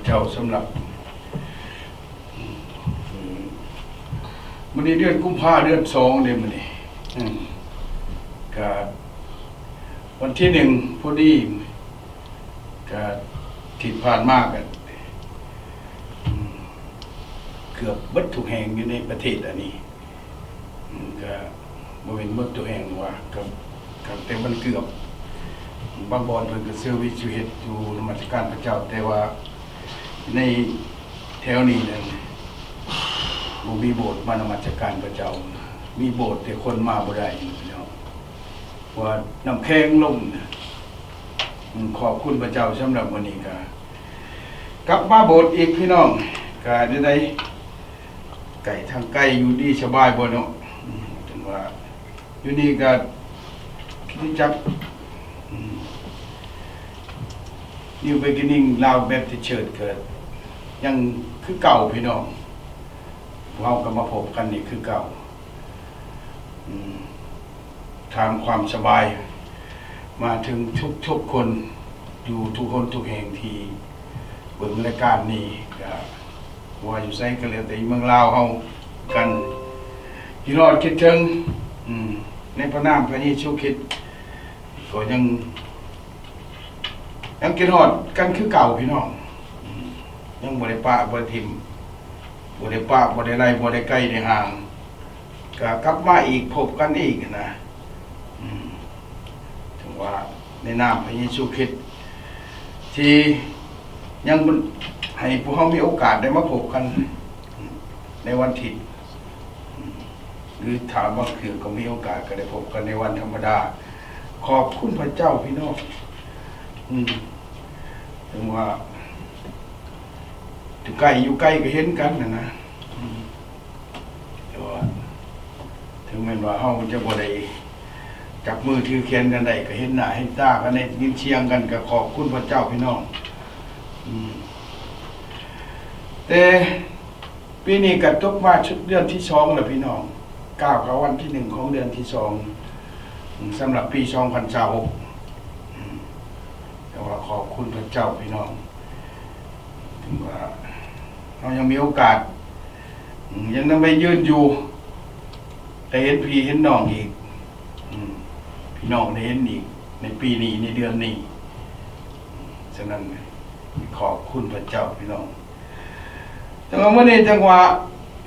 เจ้าสำหรับมันนี้เดือนกุมภาเดือน2เดือนมันนี่ก็วันที่1พอดีก็ที่ผ่านมากันเกือบเบิดทุกแห่งอยู่ในประเทศอันนี้ก็บ่เป็นเบิดทุกแห่งว่ากับแต่มันเกือบบางบอนเพิ่นก็เซอร์วิสอยู่เฮ็ดอยู่นมัสการพระเจ้าแต่ว่าในแถวนี้นั่นบ่มีโบสถ์มานมัสการพระเจ้ามีโบสถ์แต่คนมาบ่ได้พี่น้องว่าน้ำแข็งลงขอบคุณพระเจ้าสำหรับวันนี้ก็กลับมาโบสถ์อีกพี่น้องก็ได้ไก่ทางไก่อยู่ดีสบายบ่เนาะถึงว่าอยู่นี่ก็คิดจับNew Beginning Lao Baptist Church เกิดยังคือเก่าพี่น้องเราก็มาพบกันนี่คือเก่าทางความสบายมาถึงทุกคนอยู่ทุกคนทุกแห่งที่เบิ่งรายการนี้ก็ว่าอยู่ไสก็แล้วแต่เมืองลาวเฮากันที่รอดคิดถึงในพระนามพระเยซูคริสต์ก็ยังกินฮอดกันคือเก่าพี่น้องยังบ่ได้ปะบ่ได้ทิ่มบ่ได้ปะบ่ได้ไล่บ่ได้ใกล้ได้ห่างก็กลับมาอีกพบกันอีกนะถึงว่าในนามพระเยซูคริสต์ที่ยังให้พวกเรามีโอกาสได้มาพบกันในวันอาทิตย์หรือถามว่าคือก็มีโอกาสก็ได้พบกันในวันธรรมดาขอบคุณพระเจ้าพี่น้องถึงว่าอยู่ใกล้ก็เห็นกันนะแต่ว่าถึงแม้ว่าเฮาจะบ่ได้จับมือถือแขนกันได้ก็เห็นหน้าเห็นตากันได้ยินเสียงกันก็ขอบคุณพระเจ้าพี่น้องแต่ปีนี้ก็ตกมาชุดเดือนที่2แล้วพี่น้องก้าวเข้าวันที่1ของเดือนที่2สำหรับปี2026แต่ว่าขอบคุณพระเจ้าพี่น้องถึงว่าเรายังมีโอกาสยังนำไปยืนอยู่ได้เห็นพี่เห็นน้องอีกพี่น้องได้เห็นอีกในปีนี้ในเดือนนี้ฉะนั้นขอบคุณพระเจ้าพี่น้องจังหวะเมื่อนี้จังหวะ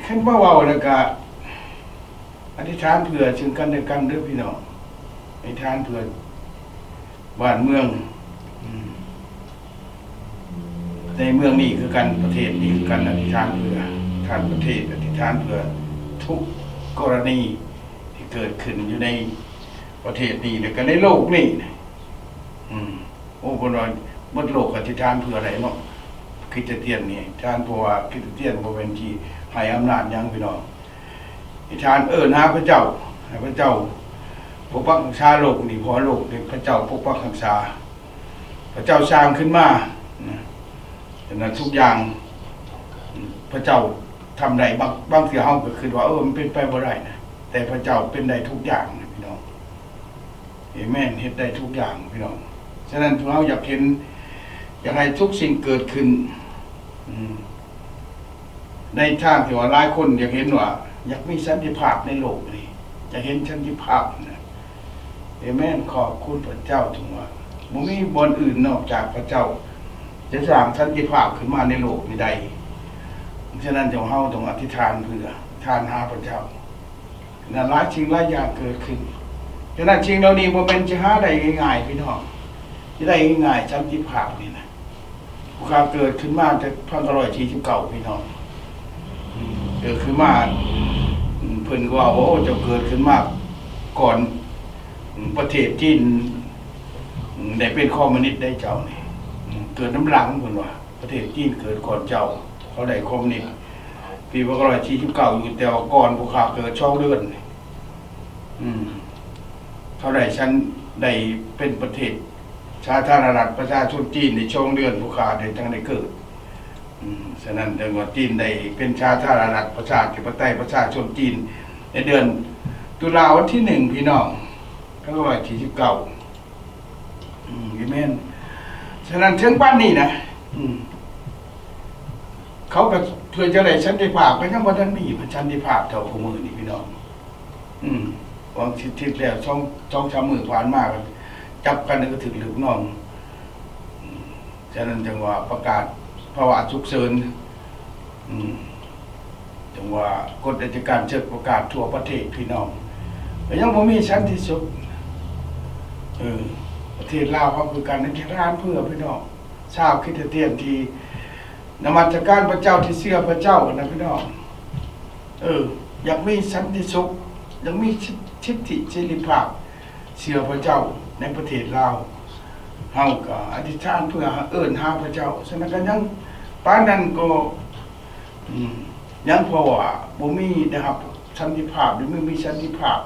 ขึ้นมาเว้าแล้วก็อธิษฐานเผื่อซึ่งกันและกันเด้อพี่น้องอธิษฐานเผื่อบ้านเมืองในเมืองนี้คือกันประเทศนี้คือกันอธิษฐานเพื่อท่านประเทศอธิษฐานเพื่อทุกกรณีที่เกิดขึ้นอยู่ในประเทศนี้และก็ในโลกนี้โอ้บ่น้อยหมดโลกอธิษฐานเพื่ออะไรเนาะคริสเตียนนี่ท่านเพราะว่าคริสเตียนบ่เป็นที่ให้อำนาจยังพี่น้องอธิษฐานหาพระเจ้าให้พระเจ้าปกปักรักษาโลกนี่เพราะโลกนี่พระเจ้าปกปักรักษาพระเจ้าสร้างขึ้นมาฉะนั้นทุกอย่างพระเจ้าทำได้บางเสียเฮาก็คือว่ามันเป็นไปบ่ได้นะแต่พระเจ้าเป็นได้ทุกอย่างนะพี่น้องเอเมนเฮ็ดได้ทุกอย่างพี่น้องฉะนั้นพวกเราอยากให้ทุกสิ่งเกิดขึ้นในทางที่ว่าหลายคนอยากเห็นว่าอยากมีสันติภาพในโลกนี้จะเห็นสันติภาพนะเอเมนขอบคุณพระเจ้าถึงว่าบ่มีบนอื่นนอกจากพระเจ้าจะสร้างสันติภาพขึ้นมาในโลกนี้ได้ฉะนั้นเจ้าเฮาต้องอธิษฐานเพื่อทานหาพระเจ้านั่นหลายสิ่งหลายอย่างเกิดขึ้นฉะนั้นสิ่งเหล่านี้บ่แม่นสิหาได้ง่ายๆพี่น้องสิได้ง่ายๆสันติภาพนี่นะผู้ข้าเกิดขึ้นมาแต่1949พี่น้องเกิดขึ้นมาเพิ่นก็ว่าโอ้เจ้าเกิดขึ้นมาก่อนประเทศจีนได้เป็นคอมมิวนิสต์ได้เจ้านี่เกิดน้ำหลังเพิ่นว่าประเทศจีนเกิดก่อนเจ้าเขาได้คอมมิวนิสต์ปี1949อยู่แต่ว่าก่อนพวกข้าเกิด2 เดือนเขาได้ฉันได้เป็นประเทศสาธารณรัฐประชาชนจีนใน2 เดือนพวกข้าได้ทั้งได้เกิดฉะนั้นจังหวัดจีนได้เป็นสาธารณรัฐประชาธิปไตยประชาชนจีนในเดือนตุลาวันที่1พี่น้อง1949อาเมนฉะนั้นถึงบ้านนี้นะ เขาก็เพื่อจะได้สันติภาพก็ยังบ่ทันมีสันติภาพเท่าคู่มือนี่พี่น้องวางทิศแล้ว2-3มื้อผ่านมาก็จับกันก็ถึงลูกน้องฉะนั้นจังว่าประกาศภาวะฉุกเฉินจังว่ากฎอัยการศึกประกาศทั่วประเทศพี่น้องแต่ยังบ่มีสันติสุขประเทศลาวเขาคือการนักร้านเพื่อพี่น้องชาวคริสเตียนที่นมัสการพระเจ้าที่เชื่อพระเจ้านะพี่น้องอยากมีสันติสุขอยากมีสิทธิเสรีภาพเชื่อพระเจ้าในประเทศลาวเฮาก็อธิษฐานเพื่อเอิ้นหาพระเจ้าฉะนั้นก็ยังปานนั้นก็ยังเพราะว่าบ่มีนะครับสันติภาพหรือไม่มีสันติภาพ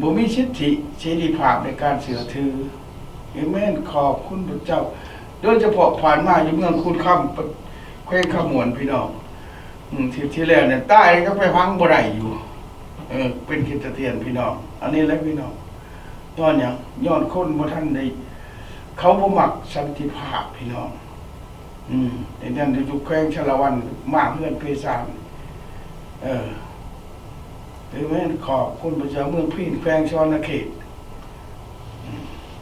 บ่มีสิทธิเสรีภาพในการเชื่อถือเอเมนขอบคุณพระเจ้าโดยเฉพาะผ่านมาอยู่เมืองคุณคำแขวงขมวนพี่น้องที่แล้วเนี่ยใต้ก็ไปพังบ่ได้อยู่เป็นคริสเตียนพี่น้องอันนี้แหละพี่น้องย้อนหยังย้อนคนบ่ทันได้เขาบ่มักสันติภาพพี่น้องไอ้นั่นอยู่แขวงชลวันมากเพื่อนเพศานแม่นขอบคุณพระเจ้าเมืองพิณแขวงชนเขต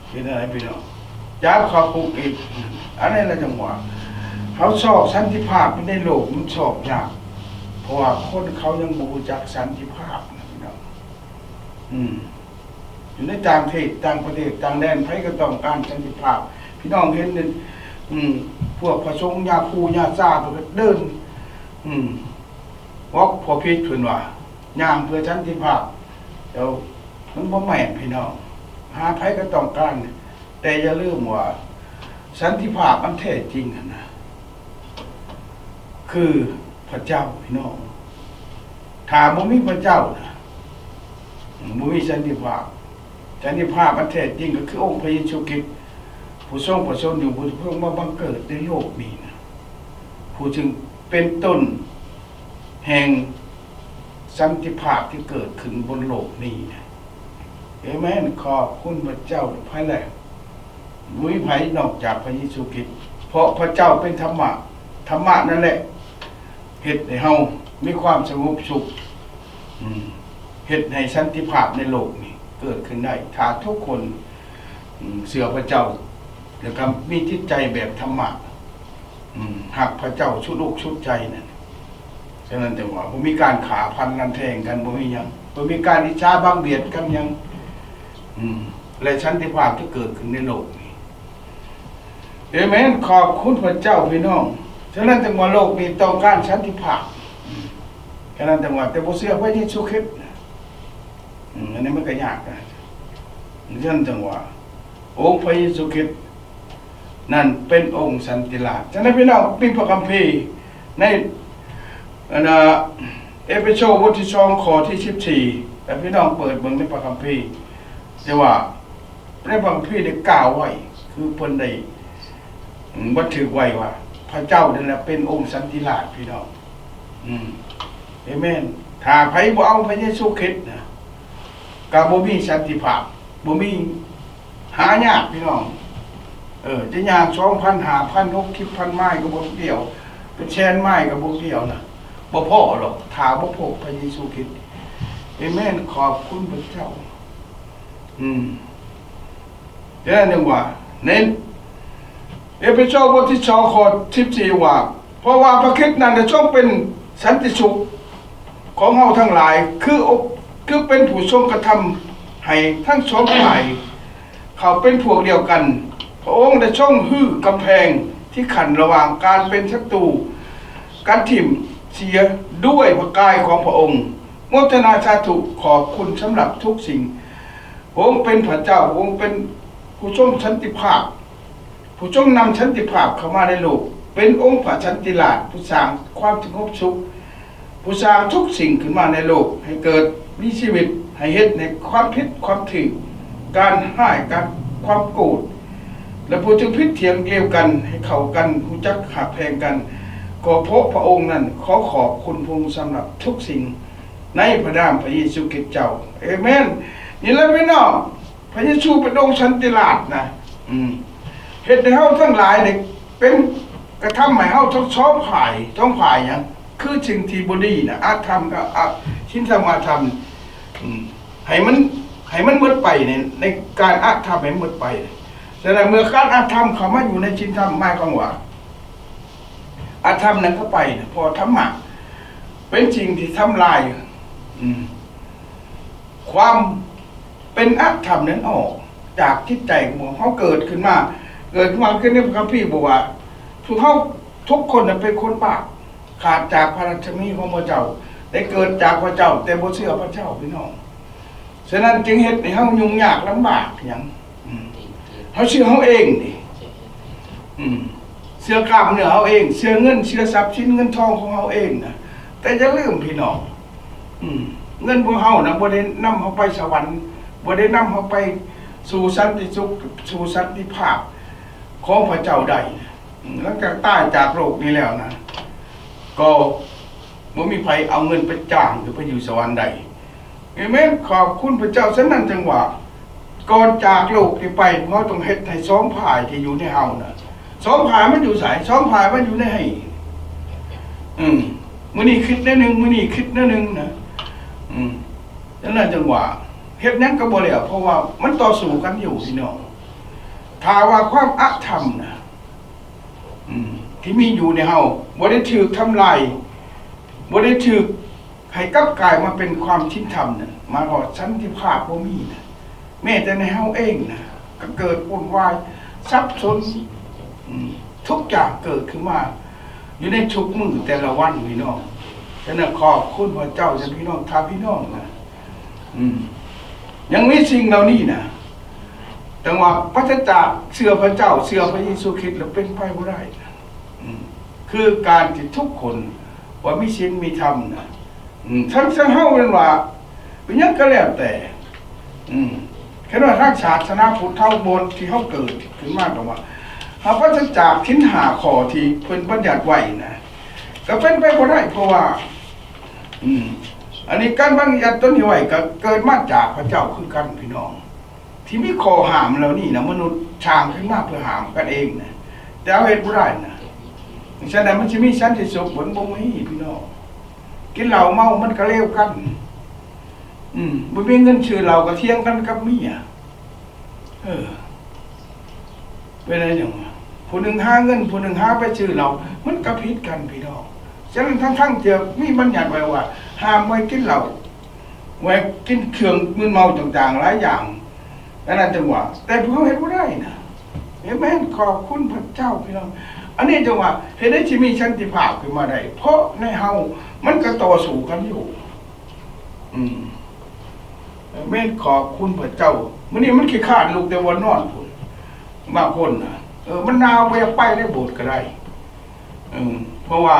เป็นอะไรพี่น้องย้าขอบคุณอีกอันนี้ละจังหวะเขาชอบสันติภาพในโลกมันชอบยากเพราะว่าคนเขายังบ่รู้จักสันติภาพนะพี่น้องอยู่ในต่างประเทศต่างแดนไผก็ต้องการสันติภาพพี่น้องเห็นนั่นพวกพระสงฆ์ญาคูญาซ่าเพิ่นเดินวอกพอพิษเพิ่นว่าย่างเพื่อสันติภาพเดี๋ยวมันบ่แม่นพี่น้องหาไผก็ต้องการแต่อย่าลืมว่าสันติภาพมันแท้จริงนะคือพระเจ้าพี่น้องถ้าบ่มีพระเจ้านะบ่มีสันติภาพมันแท้จริงก็คือองค์พระเยซูคริสต์ผู้ทรงประสงค์อยู่ผู้เพิ่งมาบังเกิดในโลกนี้นะผู้จึงเป็นต้นแห่งสันติภาพที่เกิดขึ้นบนโลกนี้นะเอเมนขอบคุณพระเจ้าภายแลมุ้ยไผนอกจากพระเยซูคริสต์เพราะพระเจ้าเป็นธรรมะนั่นแหละเฮ็ดให้เฮามีความสงบสุขเฮ็ดให้สันติภาพในโลกนี้เกิดขึ้นได้ถ้าทุกคนเชื่อพระเจ้าแล้วก็มีจิตใจแบบธรรมะหักพระเจ้าชุดอกชุดใจนั่นฉะนั้นแต่ว่าบ่มีการขาพันกันแทงกันบ่มีหยังบ่มีการอิจฉาบังเบียดกันหยังและสันติภาพที่เกิดขึ้นในโลกนี้เอเมนขอบคุณพระเจ้าพี่น้องฉะนั้นแต่ว่าโลกนี้ต้องการสันติภาพฉะนั้นแต่ว่าแต่บ่เชื่อพระเยซูคริสต์อันนี้มันก็ยากนะฉะนั้นแต่ว่าองค์พระเยซูคริสต์นั่นเป็นองค์สันติราชฉะนั้นพี่น้องมีพระคัมภีร์ในเอเฟโซบทที่2ข้อที่14แต่พี่น้องเปิดเบิ่งในพระคัมภีร์แต่ว่าในพระคัมภีร์ได้กล่าวไว้คือเพิ่นได้บันทึกไว้ว่าพระเจ้านั่นแหละเป็นองค์สันติราชพี่น้องเอเมนถ้าไผบ่เอาพระเยซูคริสต์นะก็บ่มีสันติภาพบ่มีหายากพี่น้องจะยาก 2,000 5,000 6,000 ไม้ก็บ่เดียวเป็นแสนไม้ก็บ่เดียวนะบ่พอหรอกถ้าบ่พบพระเยซูคริสต์เอเมนขอบคุณพระเจ้าเดี๋ยวนึงว่าเน้นเอเฟโซบทที่2ข้อ14ว่าเพราะว่าพระคริสต์นั้นจะทรงเป็นสันติสุขของเฮาทั้งหลายคือเป็นผู้ทรงกระทำให้ทั้งสองฝ่ายเขาเป็นพวกเดียวกันพระองค์ได้ทรงฮื้อกำแพงที่ขันระหว่างการเป็นศัตรูการถิ่มเสียด้วยพระกายของพระองค์โมทนาสาธุขอบคุณสำหรับทุกสิ่งพระองค์เป็นพระเจ้าพระองค์เป็นผู้ทรงสันติภาพผู้ทรงนำสันติภาพเข้ามาในโลกเป็นองค์พระสันติราชผู้สร้างความสงบสุขผู้สร้างทุกสิ่งขึ้นมาในโลกให้เกิดมีชีวิตให้เฮ็ดในความผิดความถูกการให้การความโกรธและผู้ที่ผิดเถียงเกลียวกันให้เข้ากันรู้จักหักแพงกันก็เพราะพระองค์นั้นขอบคุณพระองค์สำหรับทุกสิ่งในพระนามพระเยซูคริสต์เจ้าเอเมนนี่แหละพี่น้องพระเยซูเป็นองค์สันติราชนะเฮ็ดให้เฮาทั้งหลายได้เป็น กระทำให้เฮาต้องชอบฝ่ายต้องฝ่ายหยังคือสิ่งที่บ่ดีน่ะอาธรรมก็ชิ้นสมาธรรมให้มันหมดไปในการอาธรรมให้หมดไปแต่เมื่อการอาธรรมเข้ามาอยู่ในชิ้นธรรมหมายความว่าอาธรรมนั้นเข้าไปพอธรรมะเป็นสิ่งที่ทำลายความเป็นอาธรรมนั้นออกจากจิตใจของเขาเกิดขึ้นมาขึ้นในพระคัมภีร์บอกว่าทุกคนเป็นคนบาปขาดจากพระราชมีของพระเจ้าได้เกิดจากพระเจ้าแต่บ่เชื่อพระเจ้าพี่น้องฉะนั้นจึงเฮ็ดให้เฮายุ่งยากลำบากอย่างเฮาเชื่อเฮาเองนี่เชื่อกล้ามเนื้อเฮาเองเชื่อเงินเชื่อทรัพย์สินเงินทองของเฮาเองนะแต่อย่าลืมพี่น้องเงินของเฮานะบ่ได้นำเฮาไปสวรรค์บ่ได้นำเฮาไปสู่สันติสุขสู่สันติภาพของพระเจ้าใดหลังจากตายจากโลกนี้แล้วนะก็บ่มีใครเอาเงินไปจ้างหรือไปอยู่สวรรค์ใดเอเมนขอบคุณพระเจ้าฉะนั้นจังว่าก่อนจากโลกนี้ไปเราต้องเฮ็ดให้สองฝ่ายที่อยู่ในเฮาน่ะสองฝ่ายมันอยู่ไสสองฝ่ายมันอยู่ในให้มื้อนี้คิดแนวนึงมื้อนี้คิดแนวนึงนะฉะนั้นจังว่าเฮ็ดหยังก็บ่แล้วเพราะว่ามันต่อสู้กันอยู่พี่น้องถ้าว่าความอธรรมนะที่มีอยู่ในเฮาบ่ได้ถูกทำลายบ่ได้ถูกให้กลับกลายมาเป็นความชินธรรมน่ะมาว่าสันติภาพบ่มีนะแม้แต่ในเฮาเองนะก็เกิดวุ่นวายสับสนทุกอย่างเกิดขึ้นมาอยู่ในทุกมื้อแต่ละวันพี่น้องฉะนั้นขอบคุณพระเจ้าท่านพี่น้องถ้าพี่น้องนะยังมีสิ่งเหล่านี้นะแต่ว่าพระเจ้าเชื่อพระเจ้าเชื่อพระเยซูคริสต์แล้วเป็นไปบ่ได้คือการที่ทุกคนว่ามีศีลมีธรรมนะทั้งเฮาเป็นว่าเป็นยังก็แล้วแต่แค่ว่าทางศาสนาพุทธเท่าบนที่เฮาเกิดขึ้นมาก็ว่าหากพระเจ้าทิ้นหาข้อที่เพิ่นบัญญัติไว้นะก็เป็นไปบ่ได้เพราะว่าอันนี้การบัญญัติต้นนี้ไว้ก็เกิดมาจากพระเจ้าคือกันพี่น้องที่มีข้อห้ามแล้วนี่นะมนุษย์ช่างขึ้นมาเพื่อห้ามกันเองนะแต่เอาเฮ็ดบ่ได้นะฉะนั้นมันสิมีสันติสุขบ่มีพี่น้องกินเหล้าเมามันก็เลวกันบ่มีเงินซื้อเหล้าก็เที่ยงกันกับเมียเป็นอะไรอย่างวะผู้หนึ่งหาเงินผู้หนึ่งหาไปซื้อเหล้ามันก็ผิดกันพี่น้องฉะนั้นทั้งๆที่มีบัญญัติไว้ว่าห้ามไว้กินเหล้าไว้กินเครื่องมึนเมาต่างๆหลายอย่างนั่นจังหวะแต่พวกเขาเฮ็ดบ่ได้นะเห็นไหมขอบคุณพระเจ้าพี่น้องอันนี้จังหวะเฮ็ดได้สิมีสันติภาพขึ้นมาได้เพราะในเฮามันก็ต่อสู้กันอยู่แม่ขอบคุณพระเจ้ามื้อนี้มันขี้คร้านลูกแต่วันนอนพุ่นบางคนน่ะมันหนาวบ่อยากไปได้โบสถ์ก็ได้เพราะว่า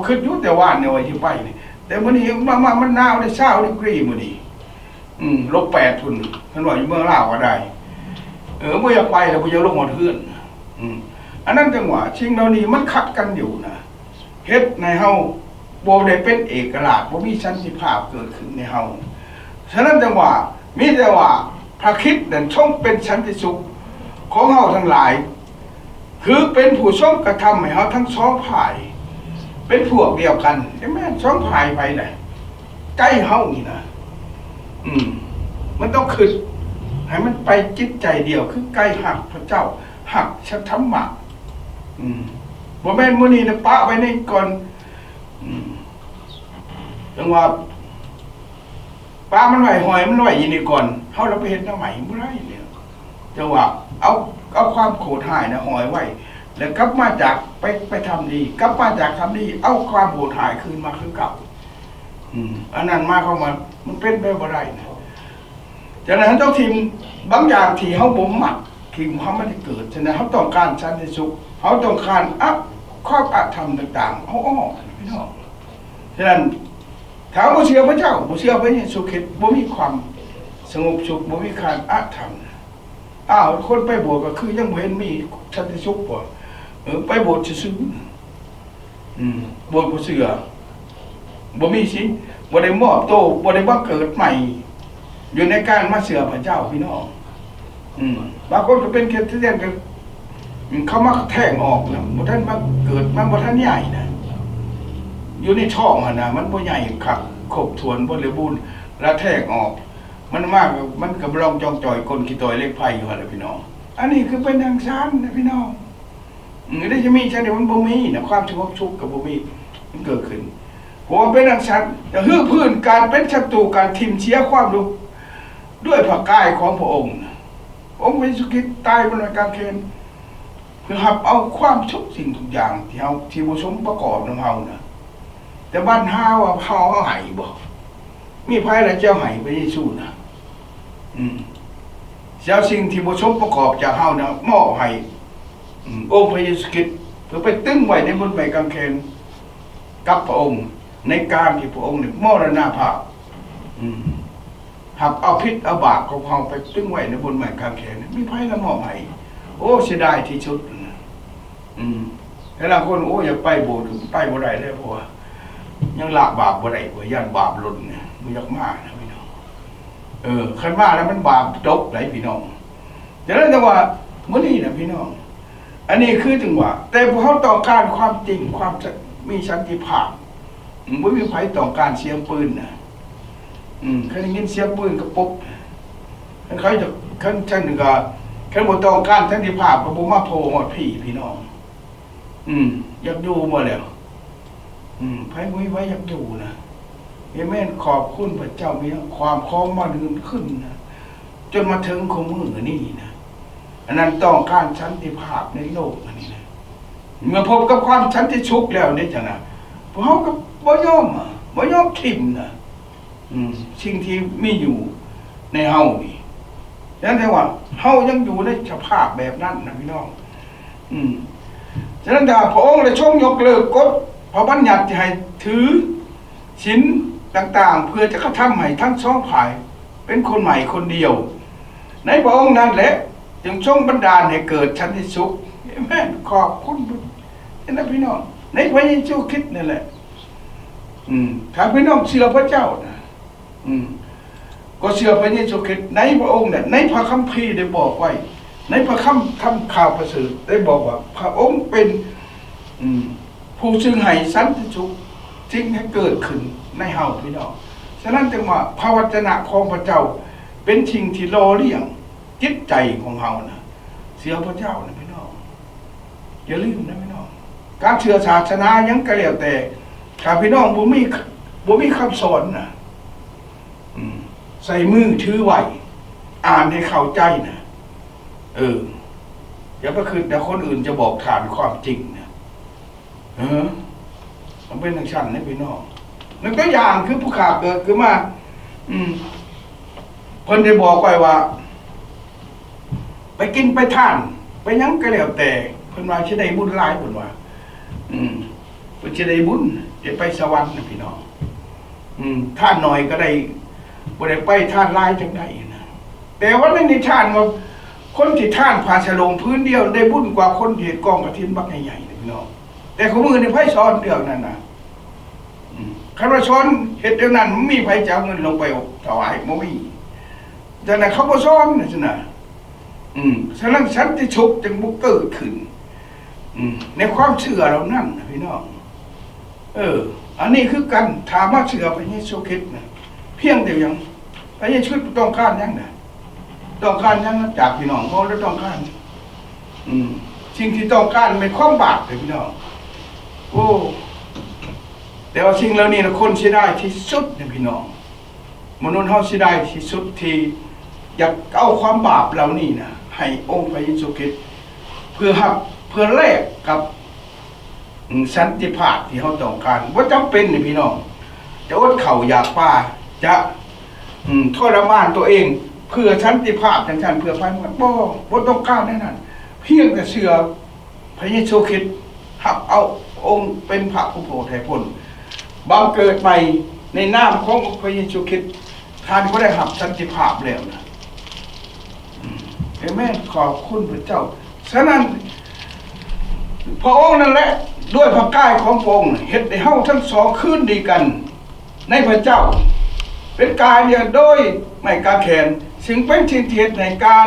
คิดอยู่แต่ว่าเนี่ยว่าสิไปนี่แต่มื้อนี้มันหนาวได้20 ดีกรีมื้อนี้-8พุ่นเพิ่นว่าอยู่เมืองลาวก็ได้บ่อยากไปแล้วบ่อยากลงหอดเฮือนอันนั้นจังหวะสิ่งเหล่านี้มันขัดกันอยู่นะเฮ็ดในเฮาบ่ได้เป็นเอกราชบ่มีสันติภาพเกิดขึ้นในเฮาฉะนั้นจังหวะมีแต่ว่าพระคริสต์นั้นทรงเป็นสันติสุขของเฮาทั้งหลายคือเป็นผู้ทรงกระทำให้เฮาทั้งสองฝ่ายเป็นพวกเดียวกันใช่มั้ยสองฝ่ายไปได้ใกล้เฮานี่นะมันต้องคิดให้มันไปจิตใจเดียวคือใกล้หักพระเจ้าหักชัตธรรมะบ่แม่นมื้อนี้นะปะไว้ในก่อนจังว่าปลามันไหวหอยมันไหวอยู่นี่ก่อนเฮาเราไปเฮ็ดน้ำใหม่บ่ได้เนี่ยจังว่าเอาความโกรธหายนะหอยไว้แล้วกลับมาจากไปทำดีกลับมาจากทำดีเอาความโกรธหายคืนมาคือเก่าอันนั้นมาเข้ามามันเป็นไปบ่ได้นะฉะนั้นต้องทีมบางอย่างที่เฮาบ่มักที่เฮาไม่ได้เกิดฉะนั้นเฮาต้องการสันติสุขเฮาต้องการความอธรรมต่างๆเอาออกพี่น้องฉะนั้นถ้าบ่เชื่อพระเจ้าบ่เชื่อพระเยซูคริสต์บ่มีความสงบสุขบ่มีการอธรรมคนไปโบสถ์ก็คือยังบ่เห็นมีสันติสุขบ่ไปโบสถ์ซื่อโบสถ์บ่เชื่อบ่มีสิบ่ได้มอบโตบ่ได้บังเกิดใหม่อยู่ในการมาเชื่อพระเจ้าพี่น้องบางคนก็เป็นคริสเตียนก็ เขามาแทงออกนะบ่ท่านมาเกิดมันบ่ท่านใหญ่นะอยู่ในท้องนะมันบ่ใหญ่ครับครบถ้วนบริบูรณ์แล้วแทงออกมันมากมันกับรองจองจ่อยกลขี้ต่อยเล็กไผ่อยู่หั่นล่ะพี่น้องอันนี้คือเป็นทางชั้นนะพี่น้องได้จะมีชั้นเดียวมันบ่มีนะความสงบสุขกับบ่มีมันเกิดขึ้นหัวเป็นทางชั้นจะฮื้อพื้นการเป็นศัตรูการทิ่มเชียความรู้ด้วยพระกายของพระองค์องค์พระเยซูคริสต์ตายบนไม้กางเขนเพื่อหับเอาความทุกสิ่งทุกอย่างที่เฮาที่บ่สมประกอบนำเฮานะแต่บ้านเฮาว่าเฮาเอาให้บ่มีไผละเจ้าให้พระเยซูนะเจ้าสิ่งที่บ่สมประกอบจากเฮานะมอบให้องค์พระเยซูคริสต์เพื่อไปตึงไว้ในบนไม้กางเขนกับพระองค์ในการที่พระองค์เนี่ยมรณภาพหับเอาพิษเอาบาปของเฮาไปตึงไว้ในบนไม้กางเขนมีไผละมอบให้โอ้เสียดายที่สุดแต่ละคนโอ้อยากไปโบสถ์ไปบ่ได้เลยเพราะว่ายังละบาปบ่ได้ว่าย่านบาปหล่นเนี่ยมันอยากมานะพี่น้องคันมาแล้วมันบาปจบไหลพี่น้องแต่แล้วแต่ว่ามื้อนี้นะพี่น้องอันนี้คือถึงว่าแต่พวกเขาต้องการความจริงความมีสันติภาพบ่มีไผต้องการเสียงปืนนะคันได้ยินเสียงปืนก็ปุ๊บคันเขาจะคันฉันก็คันบ่ต้องการสันติภาพก็บ่มาโผล่ฮอดพี่น้องอยากอยู่บ่แล้วไผบ่มีไว้อยากอยู่นะเอเมนขอบคุณพระเจ้ามีความพร้อมมาขึ้นนะจนมาถึงของมื้อนี้นะอันนั้นต้องการสันติภาพในโลกอันนี้นะเมื่อพบกับความสันติสุขแล้วนี่จังนะพวกเฮาก็บ่ยอมทิ่มนะสิ่งที่มีอยู่ในเฮานี่นั่นแปลว่าเฮายังอยู่ในสภาพแบบนั้นนะพี่น้องฉะนั้นถ้าพระองค์ได้ทรงยกเลิกกฎพระบัญญัติที่ให้ถือศีลต่างๆเพื่อจะกระทำให้ทั้งสองฝ่ายเป็นคนใหม่คนเดียวในพระองค์นั้นแหละจึงทรงบันดาลให้เกิดสันติสุขแม่ขอบคุณนะพี่น้องในพระเยซูคริสต์นั่นแหละถ้าพี่น้องเชื่อพระเจ้านะก็เชื่อพระเยซูคริสต์ในพระองค์เนี่ยในพระคัมภีร์ได้บอกไว้ในพระคำทำข่าวประเสริฐได้บอกว่าพระองค์เป็นผู้ซึ่งให้สันติสุขจริงให้เกิดขึ้นในเฮาพี่น้องฉะนั้นจึงว่าพระวจนะของพระเจ้าเป็นสิ่งที่รอเลี้ยงจิตใจของเฮานะเชื่อพระเจ้านะพี่น้องอย่าลืมนะพี่น้องการเชื่อศาสนายังก็แล้วแต่ถ้าพี่น้องบ่มีคำสอนนะใส่มือถือไว้อ่านให้เข้าใจนะอย่าไปคืนแต่คนอื่นจะบอกฐานความจริงนะมันเป็นทางชั้นนะพี่น้องนั่นตัวอย่างคือผู้ขาเกิดขึ้นมาเพิ่นได้บอกไว้ว่าไปกินไปทานไปยังก็แล้วแต่เพิ่นว่าสิได้บุญหลายเพิ่นว่าเพิ่นสิได้บุญจะไปสวรรค์นะพี่น้องทานหน่อยก็ได้บ่ได้ไปทานหลายจังได๋นะแต่ว่าในนิทานว่าคนที่ท่านผ่าฉลงพื้นเดียวได้บุญกว่าคนที่กองกฐินบักใหญ่ๆพี่น้องแต่ของมือในไผสอนเรื่องนั้นนะคันว่าสอนเฮ็ดเรื่องนั้นมันมีไผจะเอาเงินลงไปถวายบ่มีจังนั้นเขาบ่สอนนะซั่นน่ะฉะนั้นสันติสุขจึงบ่เกิดขึ้นในความเชื่อเรานั่นนะพี่น้องอันนี้คือกันถามว่าเชื่อพระเยซูคริสต์นะเพียงเดียวยังพระเยซูคริสต์ต้องการยังนะต้องการยังจากพี่น้องเขาแล้วต้องการสิ่งที่ต้องการเป็นความบาปเลยพี่น้องโอ้แต่ว่าสิ่งเหล่านี้นะคนเสียดายที่สุดนะพี่น้องมนุษย์เฮาเสียดายที่สุดที่อยากเอาความบาปเหล่านี้นะให้องค์พระเยซูคริสต์เพื่อแลกกับสันติภาพที่เขาต้องการว่าจำเป็นนี่พี่น้องจะอดเข่าอยากป่าจะทรมานตัวเองเพื่อสันติภาพจังซั่นเพื่อภัยมันบ่ต้องการแน่นั้นเพียงแต่เชื่อพระเยซูคริสต์รับเอาองค์เป็นพระผู้โปรดให้พ้นบังเกิดใหม่ในนามของพระเยซูคริสต์ท่านก็ได้รับสันติภาพแล้วนะเอเมนขอบคุณพระเจ้าฉะนั้นพระองค์นั่นแหละด้วยพระกายของพระองค์เฮ็ดให้เฮาทั้งสองคืนดีกันในพระเจ้าเป็นกายเดียวโดยไม่กาแขนซึ่งเป็นสิ่งที่เหตุในการ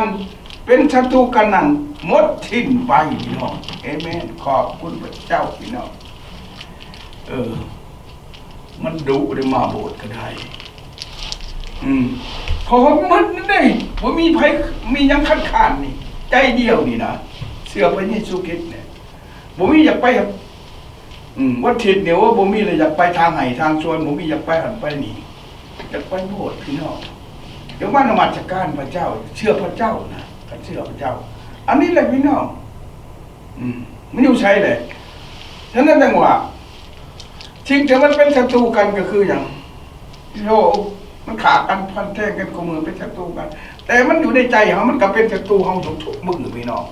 เป็นศัตรูกันนั้น หมดทิ้นไปพี่น้องเอเมนขอบคุณพระเจ้าพี่น้องมันดุได้มาโบสถ์ก็ได้พอมันได้ว่ามีไผมียังคัดค้านนี่ใจเดียวนี่นะเชื่อพระเยซูคริสต์เนี่ยบ่มีอยากไปครับวัดทิศเนี่ยว่าบ่มีเลยอยากไปทางไหนทางชวนบ่มีอยากไปหันไปนี่อยากไปโบสถ์พี่น้องเดี๋ยวว่านมัสการพระเจ้าเชื่อพระเจ้านะเชื่อพระเจ้าอันนี้แหละพี่น้องไม่อยู่ใช่เลยฉะนั้นจังหวะสิ่งที่มันเป็นศัตรูกันก็คืออย่างโยมันขาดกันพันแท่งกันข้อมือเป็นศัตรูกัน แต่มันอยู่ในใจเขามันก็เป็นศัตรูเขาทุกมือพี่น้อง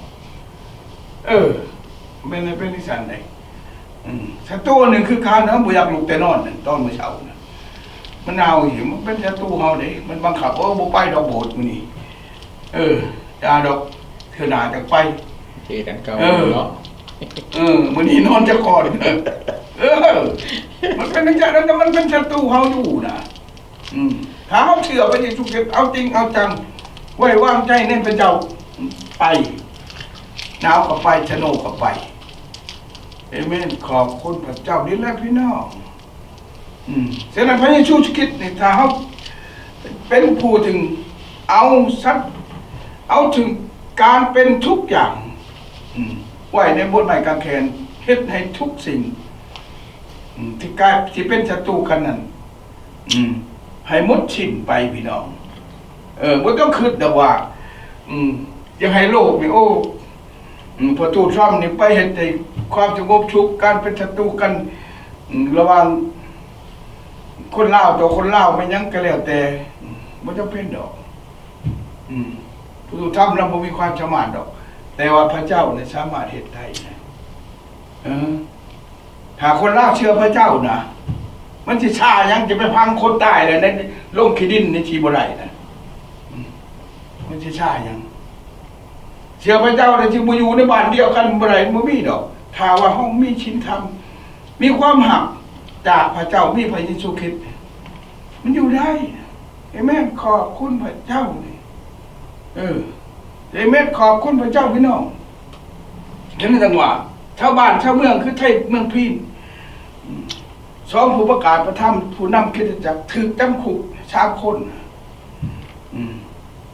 เป็นนิสัยไหนศัตรูหนึ่งคือการเนาะบุญอยากลุกแต่นอนตอนเมื่อเช้ามันเอาอยู่มันเป็นศัตรูเขาเด้มันบังคับว่าบุไปดอกโบสถ์มันนี่ดาดอกเธอหนาจะไปเจกันเก่าเนาะมันนี่นอนจะก่อนมันเป็นอย่างนั้นแต่มันเป็นศัตรูเขาอยู่นะถ้าเขาเชื่อไปในทุกข์เอาจริงเอาจังไว้วางใจเน้นเป็นเจ้าไปหนาวก็ไปชโนก็ไปเอเมนขอบคุณพระเจ้านี่แหละพี่น้องเสนาพระเยซูคริสต์เนี่ยถ้าเขาเป็นผู้ถึงเอาถึงการเป็นทุกอย่างไว้ในบทใหม่กางเขนเฮ็ดให้ทุกสิ่งที่กลายที่เป็นศัตรูกันนั้นให้หมดสิ้นไปพี่น้องบ่ต้องคิดแต่ว่ายังให้โลกนี่โอ้พอตู้ซ่อมนี่ไปเห็นแต่ความสงบสุขการเป็นศัตรูกันระหว่างคนลาวต่อคนลาวไม่ยังก็แล้วแต่บ่จำเป็นดอกผู้ทำเราบ่มีความสามารถดอกแต่ว่าพระเจ้าเนี่ยสามารถเฮ็ดได้นะหากคนลาวเชื่อพระเจ้านะมันสิช้ายังจะไปพังคนตายเลยในลงขี้ดินในชีบ่ได้นะมันสิช้ายังเชื่อพระเจ้าแต่ที่มาอยู่ในบ้านเดียวกันบ่ได้บ่มีดอกถ้าว่าห้องมีศีลธรรมมีความหักจากพระเจ้ามีพระเยซูคริสต์มันอยู่ได้เอเมนขอบคุณพระเจ้านี่เอเมนขอบคุณพระเจ้าพี่น้องเห็นจังหวะชาวบ้านชาวเมืองคือไทยเมืองพีนสองผู้ประกาศประทับผู้นำคริสตจักรถูกจำคุก3 คน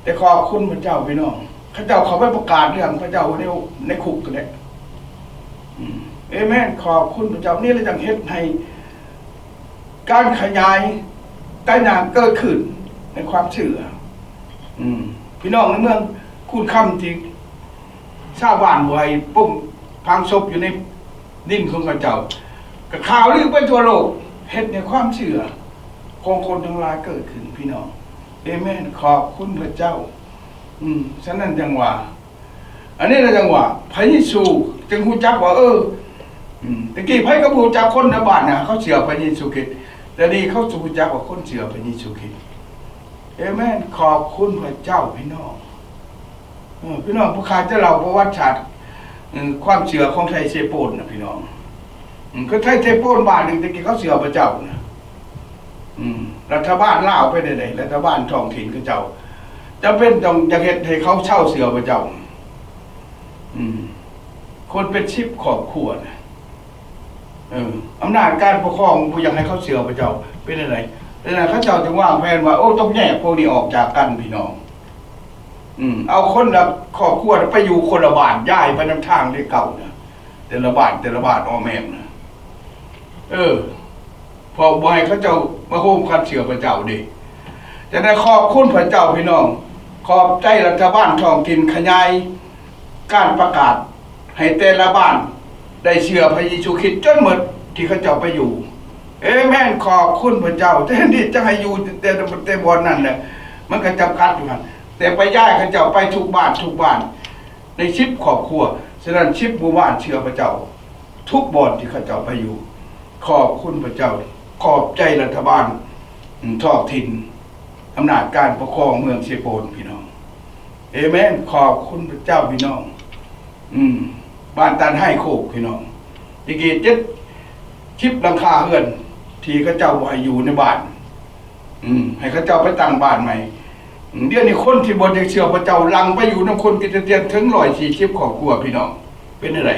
แต่ขอบคุณพระเจ้าพี่น้องข้าเจ้าเขาไปประกาศเรื่องพระเจ้าในคุกกันแหละเอเมนขอบคุณพระเจ้านี่เราจังเฮ็ดให้การขยายใต้น้ำเกิดขึ้นในความเชื่อพี่น้องในเมืองคุณคำที่ชาวบ้านบ่ให้ปุ้มพังศพอยู่ในดินของข้าเจ้ากับข่าวลือไปทั่วโลกเฮ็ดในความเชื่อของคนทั้งหลายเกิดขึ้นพี่น้องเอเมนขอบคุณพระเจ้าฉะนั้นจังหวะอันนี้เราจังหวะพระเยซูจึงฮู้จักว่าตะกี้ไผก็ฮู้จักคนในบ้านนะเขาเชื่อพระเยซูคริสต์แต่นี่เขาฮู้จักว่าคนเชื่อพระเยซูคริสต์เอเมนขอบคุณพระเจ้าพี่น้องพี่น้องผู้ขาจะเล่าประวัติศาสตร์ความเชื่อของไทยเซโปนนะพี่น้องก็ไทยเซโปนบ้านนึงตะกี้เขาเชื่อพระเจ้านะรัฐบาลลาวไปได้ๆรัฐบาลท้องถิ่นเขาเจ้าจำเป็นต้องจะเฮ็ดให้เขาเช่าเสือพระเจ้าคนเป็น10 ครอบครัวนะอำนาจการปกครองผู้อยากให้เขาเสือพระเจ้าเป็นอะไรดังนั้นเขาเจ้าจึงวางแผนว่าโอ้ต้องแยกพวกนี้ออกจากกันพี่น้องเอาคนละครอบครัวไปอยู่คนละบ้านย้ายไปนำทางที่เก่านะแต่ละบ้านอ้อแม่นะพอบ่ให้เขาเจ้ามาโฮมคัดเสือพระเจ้าดิจะได้ขอบคุณพระเจ้าพี่น้องขอบใจรัฐบาลท้องถิ่นขยายการประกาศให้แต่ละบ้านได้เชื่อพระเยซูคริสต์จนหมดที่เขาเจ้าไปอยู่เอเมนขอบคุณพระเจ้าแทนที่จะให้อยู่แต่บ่อนนั่นแหละมันก็จำกัดอยู่หั่นแต่ไปย้ายเขาเจ้าไปทุกบ้านใน10 ครอบครัวฉะนั้น10 หมู่บ้านเชื่อพระเจ้าทุกบ่อนที่เขาเจ้าไปอยู่ขอบคุณพระเจ้าขอบใจรัฐบาลท้องถิ่นอำนาจการปกครองเมืองเซโปนพี่น้องเอเมนขอบคุณพระเจ้าพี่น้องบ้านตานให้โคกพี่น้องตะกี้ชิปหลังคาเฮือนที่เขาเจ้าให้อยู่ในบ้านให้เขาเจ้าไปตั้งบ้านใหม่ เดี๋ยวนี้คนที่บ่ได้เชื่อพระเจ้าลังไปอยู่นำคนกิจเตียนถึง140ครอบครัวพี่น้องเป็นอะไร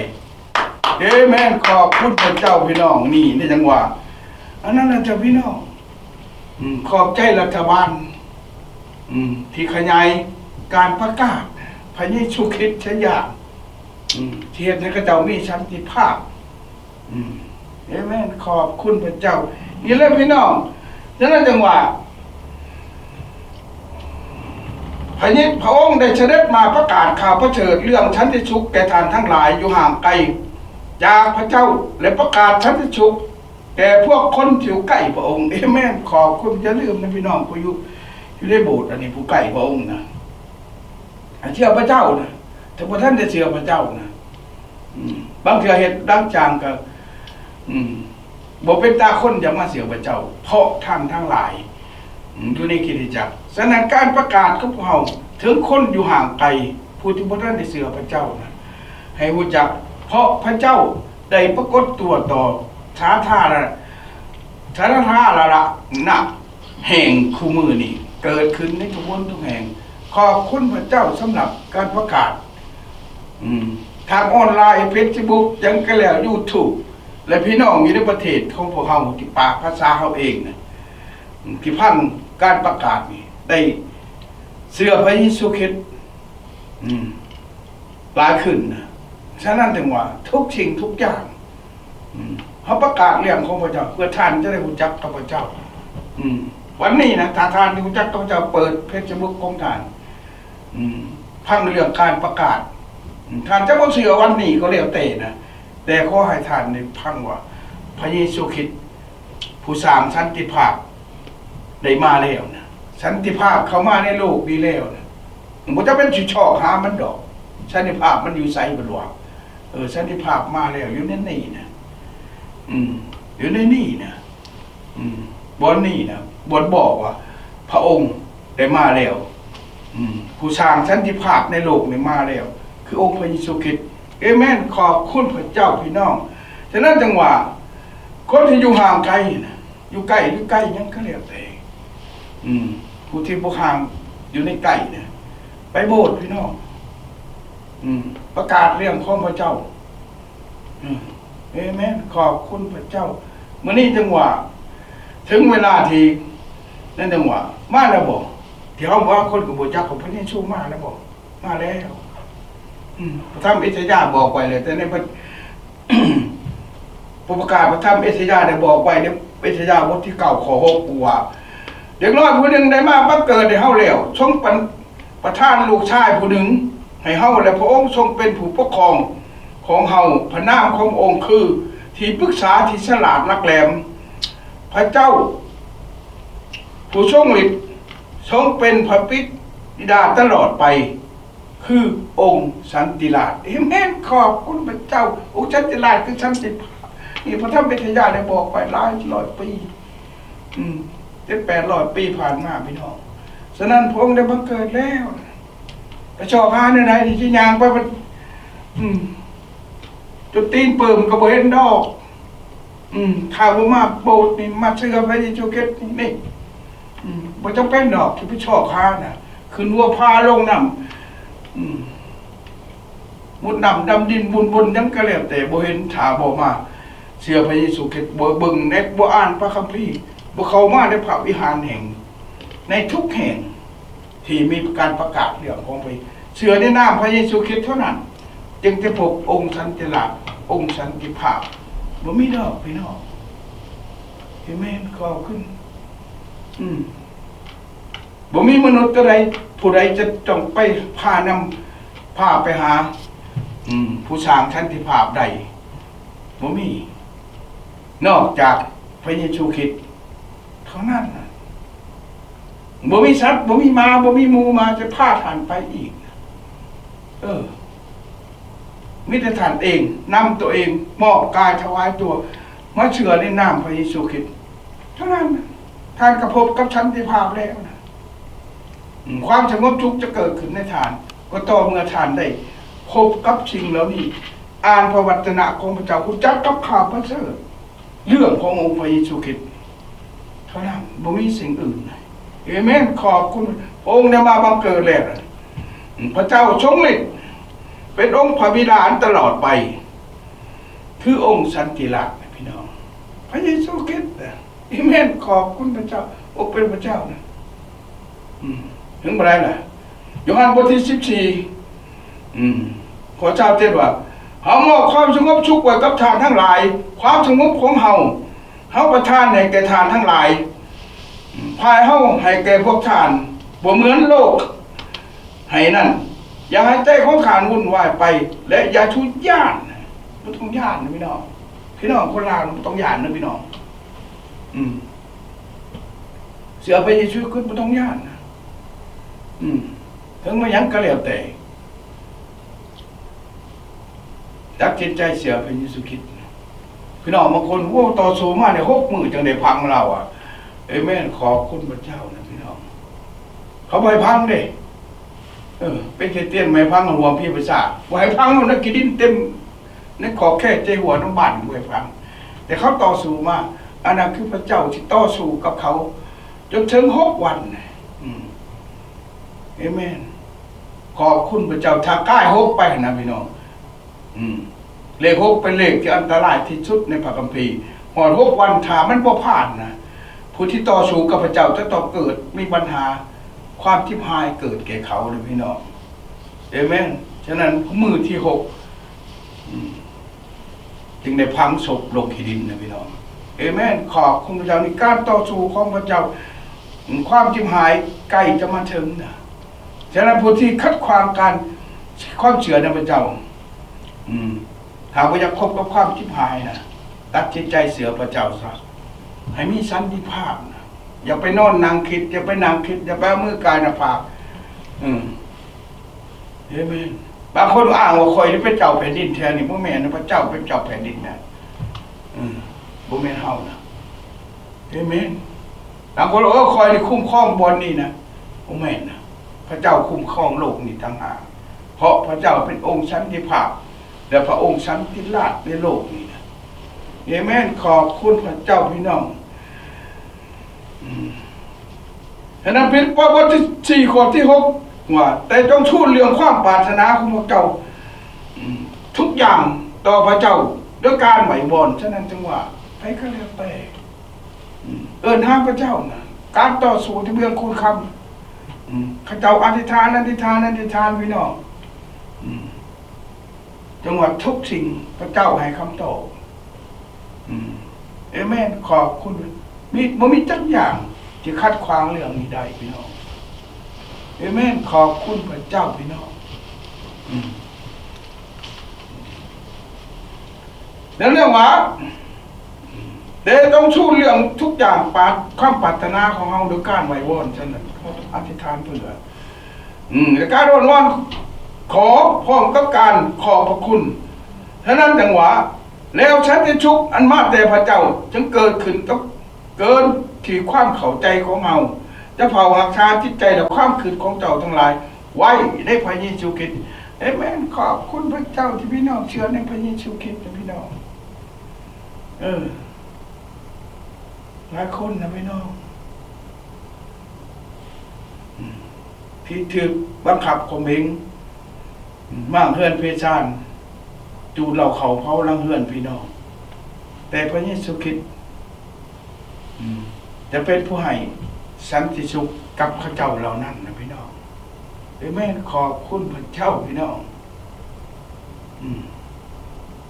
เอเมนขอบคุณพระเจ้าพี่น้องนี่ในจังหวะอันนั้นน่ะจ้ะพี่น้องขอบใจรัฐบาลที่ขยายการประกาศพระเยซูคริสต์ชยาที่เฮ็ดให้เขาเจ้ามีสันติภาพเอเมนขอบคุณพระเจ้านี่แหละพี่น้องฉะนั้นจังหวะพระองค์ได้เสด็จมาประกาศข่าวประเสริฐเรื่องสันติสุขแก่ท่านทั้งหลายอยู่ห่างไกลจากพระเจ้าและประกาศสันติสุขแก่พวกคนที่อยู่ใกล้พระองค์เอเมนขอบคุณอย่าลืมนะพี่น้องผู้อยู่ในโบสถ์อันนี้ผู้ใกล้พระองค์นะเชื่อพระเจ้านะถ้าพระท่านจะเชื่อพระเจ้านะบางเทื่อเฮ็ดดังจางก็บ่เป็นตาคนอย่ามาเชื่อพระเจ้าเพราะท่านทั้งหลายอยู่ในคริสตจักรฉะนั้นการประกาศของพวกเราถึงคนอยู่ห่างไกลผู้ที่บ่ทันได้เชื่อพระเจ้านะให้รู้จักเพราะพระเจ้าได้ปรากฏตัวต่อสาธารณะแห่งคู่มือนี่เกิดขึ้นในทุกคนทุกแห่งขอบคุณพระเจ้าสำหรับการประกาศทางออนไลน์ Facebook ยังก็แล้ว YouTube และพี่น้องอยู่ในประเทศของพวกเราที่ปากภาษาเฮาเองนะที่พันการประกาศนี่ได้เชื่อพระเยซูคริสต์หลายขึ้นนะฉะนั้นถึงว่าทุกสิ่งทุกอย่างเขาประกาศเรื่องของพระเจ้าเพื่อท่านจะได้รู้จักกับพระเจ้าวันนี้นะถ้าท่านรู้จักกับพระเจ้าเปิดเพจบุ๊กของท่านพังเรื่องการประกาศท่านจะบ่เชื่อวันนี้ก็แล้วแต่นะแต่ขอให้ท่านได้พังว่าพระเยซูคริสต์ผู้สร้างสันติภาพได้มาแล้วนะสันติภาพเข้ามาในโลกนี้แล้วนะมันจะเป็นชิชอกหามันดอกสันติภาพมันอยู่ไสบ่รู้สันติภาพมาแล้วอยู่ในนี่นะอยู่ในนี่นะบนนี่นะบนบอกว่าพระองค์ได้มาแล้วผู้สร้างสันติภาพในโลกนี้มาแล้วคือองค์พระเยซูคริสต์เอเมนขอบคุณพระเจ้าพี่น้องฉะนั้นจังหวะคนที่อยู่ห่างไกลนะอยู่ใกล้หรือใกล้ยังก็แล้วแต่ผู้ที่บ่ห่างอยู่ในใกล้นะไปโบสถ์พี่น้องประกาศเรื่องของพระเจ้าเอเมนขอบคุณพระเจ้ามื้อนี้จังหวะถึงเวลาที่นั่นจังหวะมาแล้วบ่ที่เฮาว่าคนก็บ่จักของพระเยซูมาแล้วบ่มาแล้วพระธรรมอิสยาห์บอกไว้เลยแต่ในประกาศพระธรรมอิสยาห์ได้บอกไว้ในอิสยาห์บทที่9ข้อ6ว่าเด็กน้อยผู้หนึ่งได้มาบังเกิดให้เฮาแล้วทรงประทานลูกชายผู้หนึ่งให้เฮาและพระองค์ทรงเป็นผู้ปกครองของเฮาพระนามขององค์คือที่ปรึกษาที่ฉลาดลักแหลมพระเจ้าผู้ทรงฤทธิ์ทรงเป็นพระบิดาตลอดไปคือองค์สันติราชเอเมนขอบคุณพระเจ้าองค์สันติราชคือสันติภาพนี่พระธรรมอิสยาห์ได้บอกไปหลายร้อยปี700-800 ปีผ่านมาพี่น้องฉะนั้นพระองค์ได้บังเกิดแล้วไปชอบพาในไหนที่ชี้ยางไปมันจุดตีนเปิ่มก็บ่เห็นดอกถ้าบ่มาโบสถ์นี่มาเชื่อพระเยซูคริสต์นี่บ่จำเป็นดอกที่ไปชอบพาน่ะขึ้นวัวพาลงน้ำมุดน้ำดำดินบุญยังก็แล้วแต่บ่เห็นถ้าบ่มาเชื่อพระเยซูคริสต์บ่เบิ่งเน็ตบ่อ่านพระคัมภีร์บ่เข้ามาในพระวิหารแห่งในทุกแห่งที่มีการประกาศเรื่องของพระเชื่อในนามพระเยซูคริสต์เท่านั้นจึงจะพบองค์สันติราชองค์สันติภาพบ่มีดอกพี่น้องเอเมนขอบคุณบ่มีมนุษย์ใดผู้ใดจะต้องไปพาไปหาผู้สร้างสันติภาพใดบ่มีนอกจากพระเยซูคริสต์เท่านั้นนะบ่มีสัตว์บ่มีม้าบ่มีหมูมาจะพาท่านไปอีกมิตรท่านเองนำตัวเองมอบกายถวายตัวมาเชื่อในนามพระเยซูคริสต์เท่านั้นท่านก็พบกับสันติภาพแล้วนะความสงบสุขจะเกิดขึ้นในท่านก็ต่อเมื่อท่านได้พบกับสิ่งเหล่านี้อ่านพระวจนะของพระเจ้ารู้จักกับข่าวประเสริฐเรื่องขององค์พระเยซูคริสต์เท่านั้นบ่มีสิ่งอื่นเอเมนขอบคุณ องค์เนี่ยมาบังเกิดแล้วพระเจ้าทรงฤทธิ์เป็นองค์พระบิดาตลอดไปคือองค์สันติลักษณ์พี่น้องพระเยซูคริสต์อิเมนขอบคุณพระเจ้าองค์เป็นพระเจ้านะถึงอะไรล่ะยอห์นบทที่14ขอเจ้าเทศว่าเฮามอบความสงบสุขไว้กับทานทั้งหลายความสงบของเฮาประทานให้แก่ทานทั้งหลายภายเฮาให้แก่พวกทานบ่เหมือนโลกให้นั่นอย่าให้ใจของขานวุ่นวายไปและอย่าทุกข์ย่านบ่ต้องย่านนะพี่น้องคนลาวบ่ต้องย่านนะพี่น้องเสือไปในชีวิตคุณบ่ต้องย่านนะถึงมายังก็แล้วแต่ตัดสินใจเสือไปเยซูคริสต์พี่น้องบางคนโอ้ต่อสู้มาเนี่ย6 มื้อจังได้พังเราเอเมนขอบคุณพระเจ้านะพี่น้องเขาไปพังเด้เป็นแค่เตี้ยนไม่พังหัวพี่ประสาทไว้พังแล้วนะกินดินเต็มนั่นขอแค่ใจหัวน้ำบานไว้พังแต่เขาต่อสู้มาอันนั้นคือพระเจ้าที่ต่อสู้กับเขาจนถึง6 วันเอเมนขอบคุณพระเจ้าถ้าใกล้6ไปนะพี่น้องเลข6เป็นเลขที่อันตรายที่สุดในพระคัมภีร์หอด6 วันถ้ามันบ่ผ่านนะผู้ที่ต่อสู้กับพระเจ้าจะต้องเกิดมีปัญหาความทิพายเกิดแก่เขาเลยพี่น้องเอเมนฉะนั้นมือที่6จึงได้พังศพลงขี้ดินนะพี่น้องเอเมนขอบคุณพระเจ้าในการต่อสู้ของพระเจ้าความทิพายใกล้จะมาถึงนะฉะนั้นผู้ที่คัดความการความเชื่อในพระเจ้าหากว่าอยากพบกับความทิพายนะตัดใจเสือพระเจ้าซะให้มีสันติภาพนะอย่าไปนอนนั่งคิดอย่าไปนั่งคิดอย่าไปมือกายหน้าผากเอเมนบางคนอ้างว่าคอยเป็นเจ้าแผ่นดินแทนนี่พวกแม่นะพระเจ้าเป็นเจ้าแผ่นดินนะพวกแม่เฮานะเอเมนบางคนคอยคุ้มครองบนนี่นะพวกแม่นะพระเจ้าคุ้มครองโลกนี่ต่างหากเพราะพระเจ้าเป็นองค์สันติภาพและพระองค์สันติราชในโลกนี้นะเอเมนขอบคุณพระเจ้าพี่น้องฉะนั้นเป็นบทที่4 ข้อที่ 6ว่าแต่จงทูลเรื่องความปรารถนาของพระเจ้าทุกอย่างต่อพระเจ้าด้วยการไหวบอนฉะนั้นจึงว่าให้ก็แล้วแต่เอิ้นหาพระเจ้านะการต่อสู้ที่เมืองคูณคำข้าเจ้าอธิษฐานพี่น้องจังหวัดทุกสิ่งพระเจ้าให้คำตอบเอเมนขอบคุณมีจักอย่างที่คัดขวางเรื่องนี้ได้พี่น้องเอเมนขอบคุณพระเจ้าพี่น้องแล้วเรื่องว่าแต่ต้องชู้เรื่องทุกอย่างความปรารถนาของเราโดยการไหว้วอนฉะนั้นอธิษฐานเพื่อและการอ้อนวอนขอพร้อมกับการขอบพระคุณฉะนั้นจังหวะแล้วฉันจะชุกอันมากแต่พระเจ้าจึงเกิดขึ้นต้องเกินที่ความเข้าใจของเราจะเผาหักชาจิตใจและความคืดของเจ้าทั้งหลายไว้ในพระเยซูคริสต์เอเมนขอบคุณพระเจ้าที่พี่น้องเชื่อในพระเยซูคริสต์นะพี่น้องหลายคนนะพี่น้องที่ถือบังคับข่มเหงมากเฮือนเพชานจูดเราเขาเผาลังเฮือนพี่น้องแต่พระเยซูคริสต์จะเป็นผู้ให้สันติสุขกับข้าเจ้าเหล่านั้นนะพี่น้องเอเมนขอบคุณพระเจ้าพี่น้อง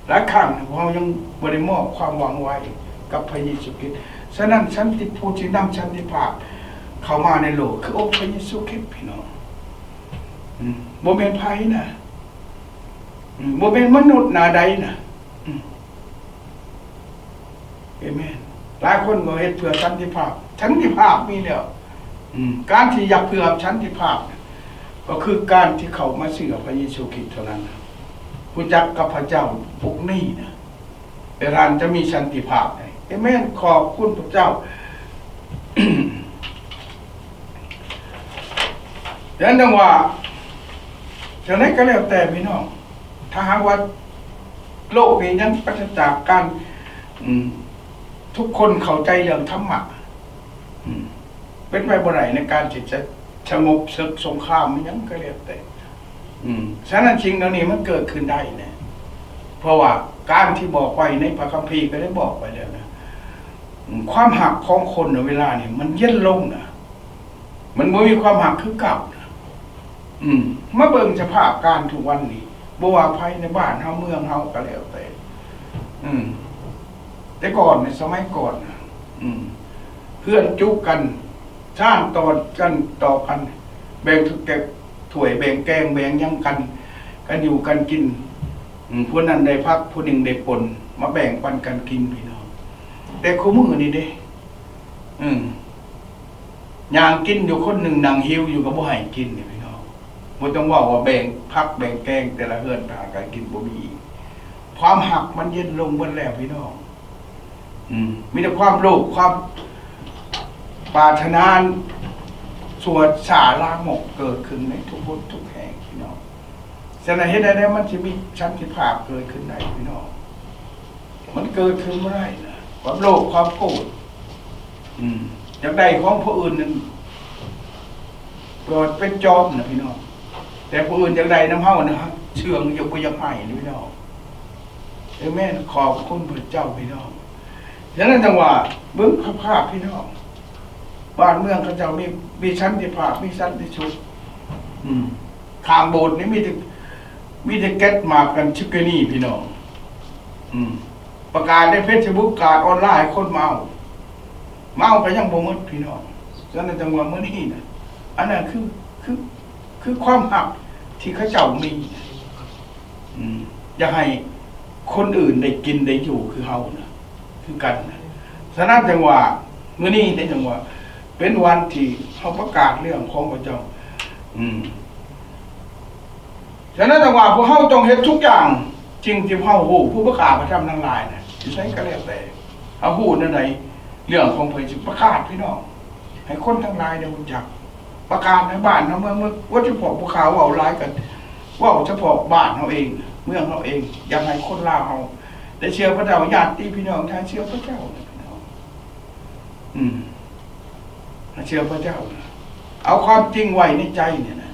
หลายครั้งเรายังบริมอบความหวังไว้กับพระเยซูคริสต์ฉะนั้นสันติผู้ที่นำสันติภาพเข้ามาในโลกคือองค์พระเยซูคริสต์พี่น้องโมเมนต์ภัยนะโมเมนต์มนุษย์หน้าใดนะเอเมนหลายคนก็เฮ็ดเพื่อสันติภาพมีแล้วการที่อยากเพื่อสันติภาพก็คือการที่เขามาเชื่อพระเยซูคริสต์เท่านั้นผู้จักกับพระเจ้าพวกนี้นะเวลาจะมีสันติภาพได้เอเมนขอบคุณพระเจ้า ดังนั้นว่าจะไหนก็แล้วแต่พี่น้องถ้าหากว่าโลกนี้ยังปราศจากการทุกคนเข้าใจเรื่องธรรมะเป็นไปบ่ได้ในการที่จะ สงบศึกสงครามมันยังก็เรียกแต่ฉะนั้นสิ่งเหล่านี้มันเกิดขึ้นได้นะเพราะว่าการที่บอกไว้ในพระคัมภีร์ก็ได้บอกไว้แล้วนะความหักของคนในเวลานี่มันเย็นลงนะมันไม่มีความหักคือเก่านะมาเบิ่งสภาพการทุกวันนี้บ่ว่าภายในบ้านเฮาเมืองเฮาก็แล้วแต่แต่ก่อนในสมัยก่อนนะเพื่อนจุกกันสร้างต่อกันแบ่งทุกแก่ถ้วยแบ่งแกงแบ่งยังกันอยู่กันกินผู้นั้นได้พักผู้หนึ่งได้ปนมาแบ่งปันกันกินพี่น้องแต่คู่มือนี่เด้ย่างกินอยู่คนหนึ่งนั่งหิวอยู่กับบ่ให้กินนี่พี่น้องบ่ต้องว่าแบ่งพักแบ่งแกงแต่ละเฮือนต่างกันกินบ่มีความหักมันเย็นลงหมดแล้วพี่น้องมีแต่ความโลภความปรารถนาสวดสาลามกเกิดขึ้นในทุกคนทุกแห่งพี่น้องฉะนั้นเห็นได้มันจะมีชั้นที่ภาพเกิดขึ้นได้พี่น้องมันเกิดขึ้นเมื่อไรนะความโลภความโกรธอยากได้ของผู้อื่นนั้นเกิดเป็นจอมนะพี่น้องแต่ผู้อื่นอยากได้น้ำเฮ้านะฮะเชื่องยกไปยังไห้นะพี่น้องแม่ขอบคุณพระเจ้าพี่น้องฉะนั้นจังหวะเบื้องภาพพี่น้องบ้านเมืองเขาเจ้ามีชั้นที่ภาพมีชั้นที่ชุดทางโบสถ์นี่มีแต่แก๊สมากันชิคกี้นี่พี่น้องประกาศในเฟซบุ๊กการออนไลน์คนเมาไปยังบ่หมดพี่น้องฉะนั้นจังหวะเมื่อนี้นะอันนั้นคือความหักที่เขาเจ้ามีอยากให้คนอื่นได้กินได้อยู่คือเฮานะคือกันนะฉะนั้นจังหวะเมื่อนี้ในจังหวะเป็นวันที่เขาประกาศเรื่องของพระเจ้าฉะนั้นจังหวะพวกเฮาต้องเฮ็ดทุกอย่างจริงที่เฮาฮู้ผู้ประกาศประจำทั้งหลายนะสิใช้ก็แล้วแต่เฮาฮู้นั่นใดเรื่องของเพิ่นสิประกาศพี่น้องให้คนทั้งหลายได้รู้จักประกาศในบ้านเฮาเมืองว่าเฉพาะภูเขาเว้าหลายกันเว้าเฉพาะบ้านเฮาเองเมืองเฮาเองอยากให้คนลาวเฮาได้เชื่อพระเจ้าญาติพี่น้องทางเชื่อพระเจ้าพี่น้องเชื่อพระเจ้าเอาความจริงไว้ในใจเนี่ยนะ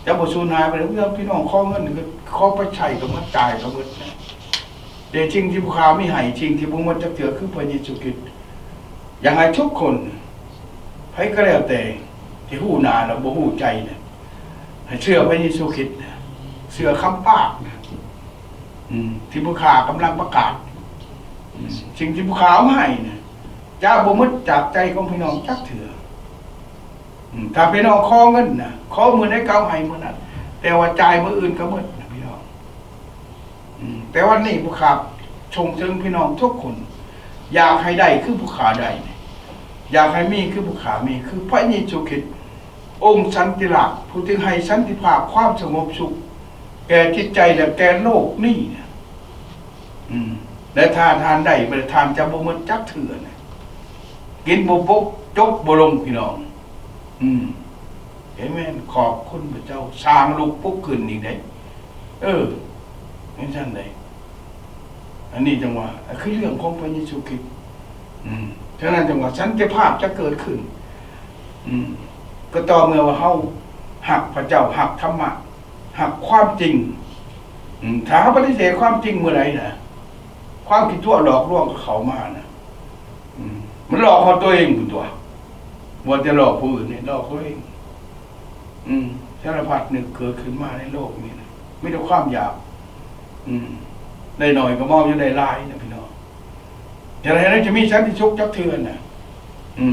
จะบ่สูญหายไปเรื่องพี่น้องขอเงินก็ขอไปใช้ก็มาจ่ายก็หมดนะแต่จริงที่ภูเขาไม่ให้จริงที่บ่หมดจักเทื่อคือพระเยซูคริสต์อยากให้ทุกคนไผก็แล้วแต่ที่ฮู้หน้าแล้วบ่ฮู้ใจนะให้เชื่อพระเยซูคริสต์เชื่อคำปากที่ภูเขากำลังประกาศสิ่งที่ภูเขาให้นะจะบ่หมดจากใจของพี่น้องจักเทื่อถ้าพี่น้องขอเงินนะขอมือได้เก่าให้มือนั้นแต่ว่าจ่ายมืออื่นก็หมดนะพี่น้องแต่วันนี้ผู้ขาชงเชิงพี่น้องทุกคนอยากให้ได้คือผู้ขาได้อยากให้มีคือผู้ขามีคือพระเยซูคริสต์องค์สันติราชผู้ที่ให้สันติภาพความสงบสุขแก่จิตใจและแก่โลกนี่นะและทานได้บริทานจะบ่หมดจักเถื่อนะกินบ่ปกจกบ่ลงพี่น้องเห็นไหมขอบคุณพระเจ้าสร้างลูกปุ๊กขึ้นอีกได้ไม่ใช่ไหนอันนี้จังหวะคือเรื่องของพระเยซูคริสต์ฉะนั้นจังหวะสันติภาพจะเกิดขึ้นก็ต่อเมื่อว่าเฮาหักพระเจ้าหักธรรมะหักความจริงถ้าเขาปฏิเสธความจริงเมื่อไรนะความคิดทั่วหลอกลวงเขามานะมันหลอกเขาตัวเองตัวว่าจะหลอกผู้อื่นเนี่ยหลอกเขาเองสารพัดหนึ่งเกิดขึ้นมาในโลกนี้นะไม่ได้ความอยากได้หน่อยก็มอบจะได้ลายนะพี่น้องแต่อะไรนั้นจะมีชั้นที่ชุกจักเทือนนะ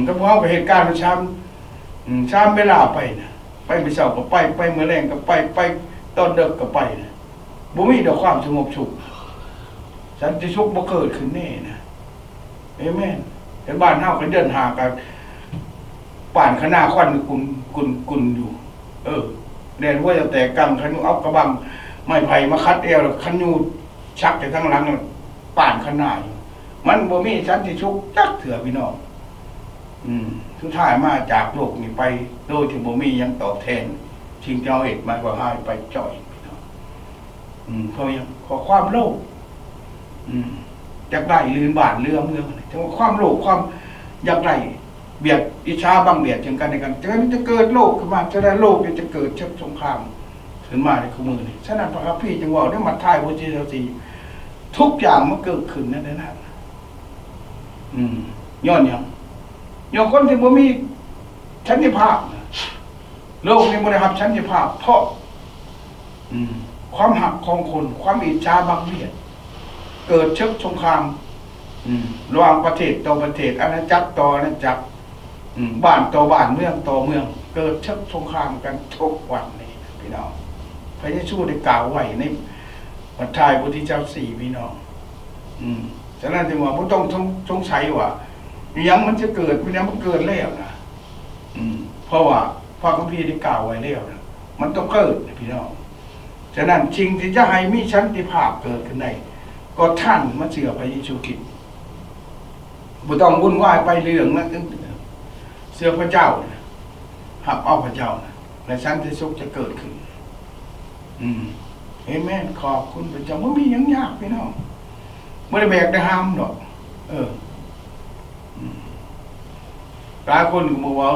ก็เพราะว่าเหตุการณ์มันช้ำเวลาไปนะไปเสาร์ก็ไปเมื่อแรงก็ไปตอนเด็กก็ไปนะบ่มีแต่ความสงบสุขชั้นที่ชุกบ่เกิดขึ้นแน่นะเอเมนแต่บ้านเฮาก็เดินหากันป่านขนาควันกุนอยู่เรียนว่าจะแต่กังขันเอากระบังไม้ไผ่มาคัดเอวแล้วขันยูชักแต่ทั้งหลังป่านขนาอยู่มันบ่มีชั้นที่ชุกจักเถื่อพี่น้องสุดท้ายมาจากโลกนี้ไปโดยที่บ่มียังตอบแทนชิงเจ้าเอกมาว่าหายไปจ่อยพี่น้องเพราะยังขอความโลภอยากได้ลืนบาทเรือเมืองแต่ว่าความโลภความอยากได้ เบียดอิจฉาบังเบียดถึงกันในกันจะเกิดโลกขึ้นมาจะได้โลกจะเกิดเชื้อสงครามขึ้นมาในคู่มือนี่ฉะนั้นพระคัมภีร์จึงว่าได้มาทายพุทธเจ้าสีทุกอย่างมันเกิดขึ้นนั่นนะย้อนอย่างคนที่บ่มีชันติภาพโลกนี้บ่ได้รับชันติภาพเพราะความหักของคนความอิจฉาบังเบียดเกิดเชื้อสงครามระหว่างประเทศต่อประเทศอาณาจักรต่ออาณาจักรบ้านต่อบ้านเมืองต่อเมืองเกิดเชื้อสงครามกันทุกวันนี่พี่น้องพระเยซูได้กล่าวไว้ในมัทธิวบทที่4พี่น้องฉะนั้นจึงว่าบ่ต้องสงสัยว่ายังมันจะเกิดมันยังมันเกิดแล้วนะเพราะว่าพระคัมภีร์ได้กล่าวไว้แล้วนะมันต้องเกิดพี่น้องฉะนั้นสิ่งที่จะให้มีสันติภาพเกิดขึ้นได้ก็ท่านมาเชื่อพระเยซูคริสต์บ่ต้องวุ่นวายไปเรื่องนั้นเชื่อพระเจ้าหับเอาพระเจ้าและสันติสุขจะเกิดขึ้นเอเมนขอบคุณพระเจ้าไม่มีหยังยากพี่น้องไม่ได้แบกได้ห้ามหรอกหลายคนก็บอกว่า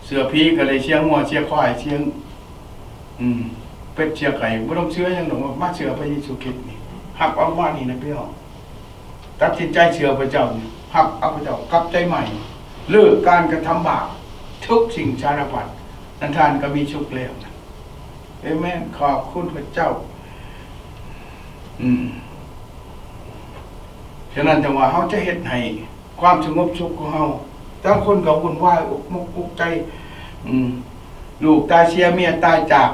เสือพีก็เลยเชียงงัวเชียงควายเชียงเป็ดเชียงไก่ไม่ต้องเชื่อยังหรอกมาเชื่อพระเยซูคริสต์นี่หับเอามานี่นะพี่น้องตัดสินใจเชื่อพระเจ้าหับเอาพระเจ้ากลับใจใหม่เลิกการกระทำบาปทุกสิ่งสารพัดนั้นท่านก็มีชุกแล้วนะเอเมนขอบคุณพระเจ้าฉะนั้นจังว่าเขาจะเฮ็ดให้ความสงบสุขของเขาทั้งคนก็วุ่นวายอกมุกอุกใจลูกตายเสียเมียตายจาก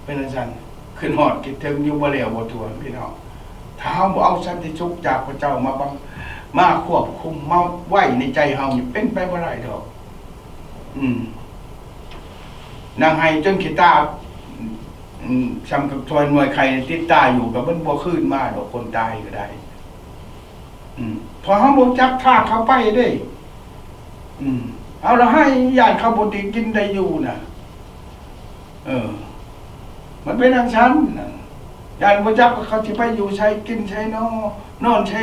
เป็นอาจารย์ขึ้นหอดคิดถึงอยู่บ่แล้วบ่ทวนพี่น้องถ้าเฮาบ่เอาสันติสุขจากพระเจ้ามาควบคุมมาไว้ในใจเฮานี่เป็นไปบ่ได้ดอกนางไห้จนขี้ตาซ้ำกับทวนมวยไข่ติดตาอยู่กับมันบ่คืนมาดอกคนตายก็ได้พอเฮาบ่จับท่าเข้าไปเด้เอาละให้ญาติเขาบ่ได้กินได้อยู่น่ะมันเป็นทางชั้นญาติบ่จักเขาสิไปอยู่ใช้กินใช้นอนใช้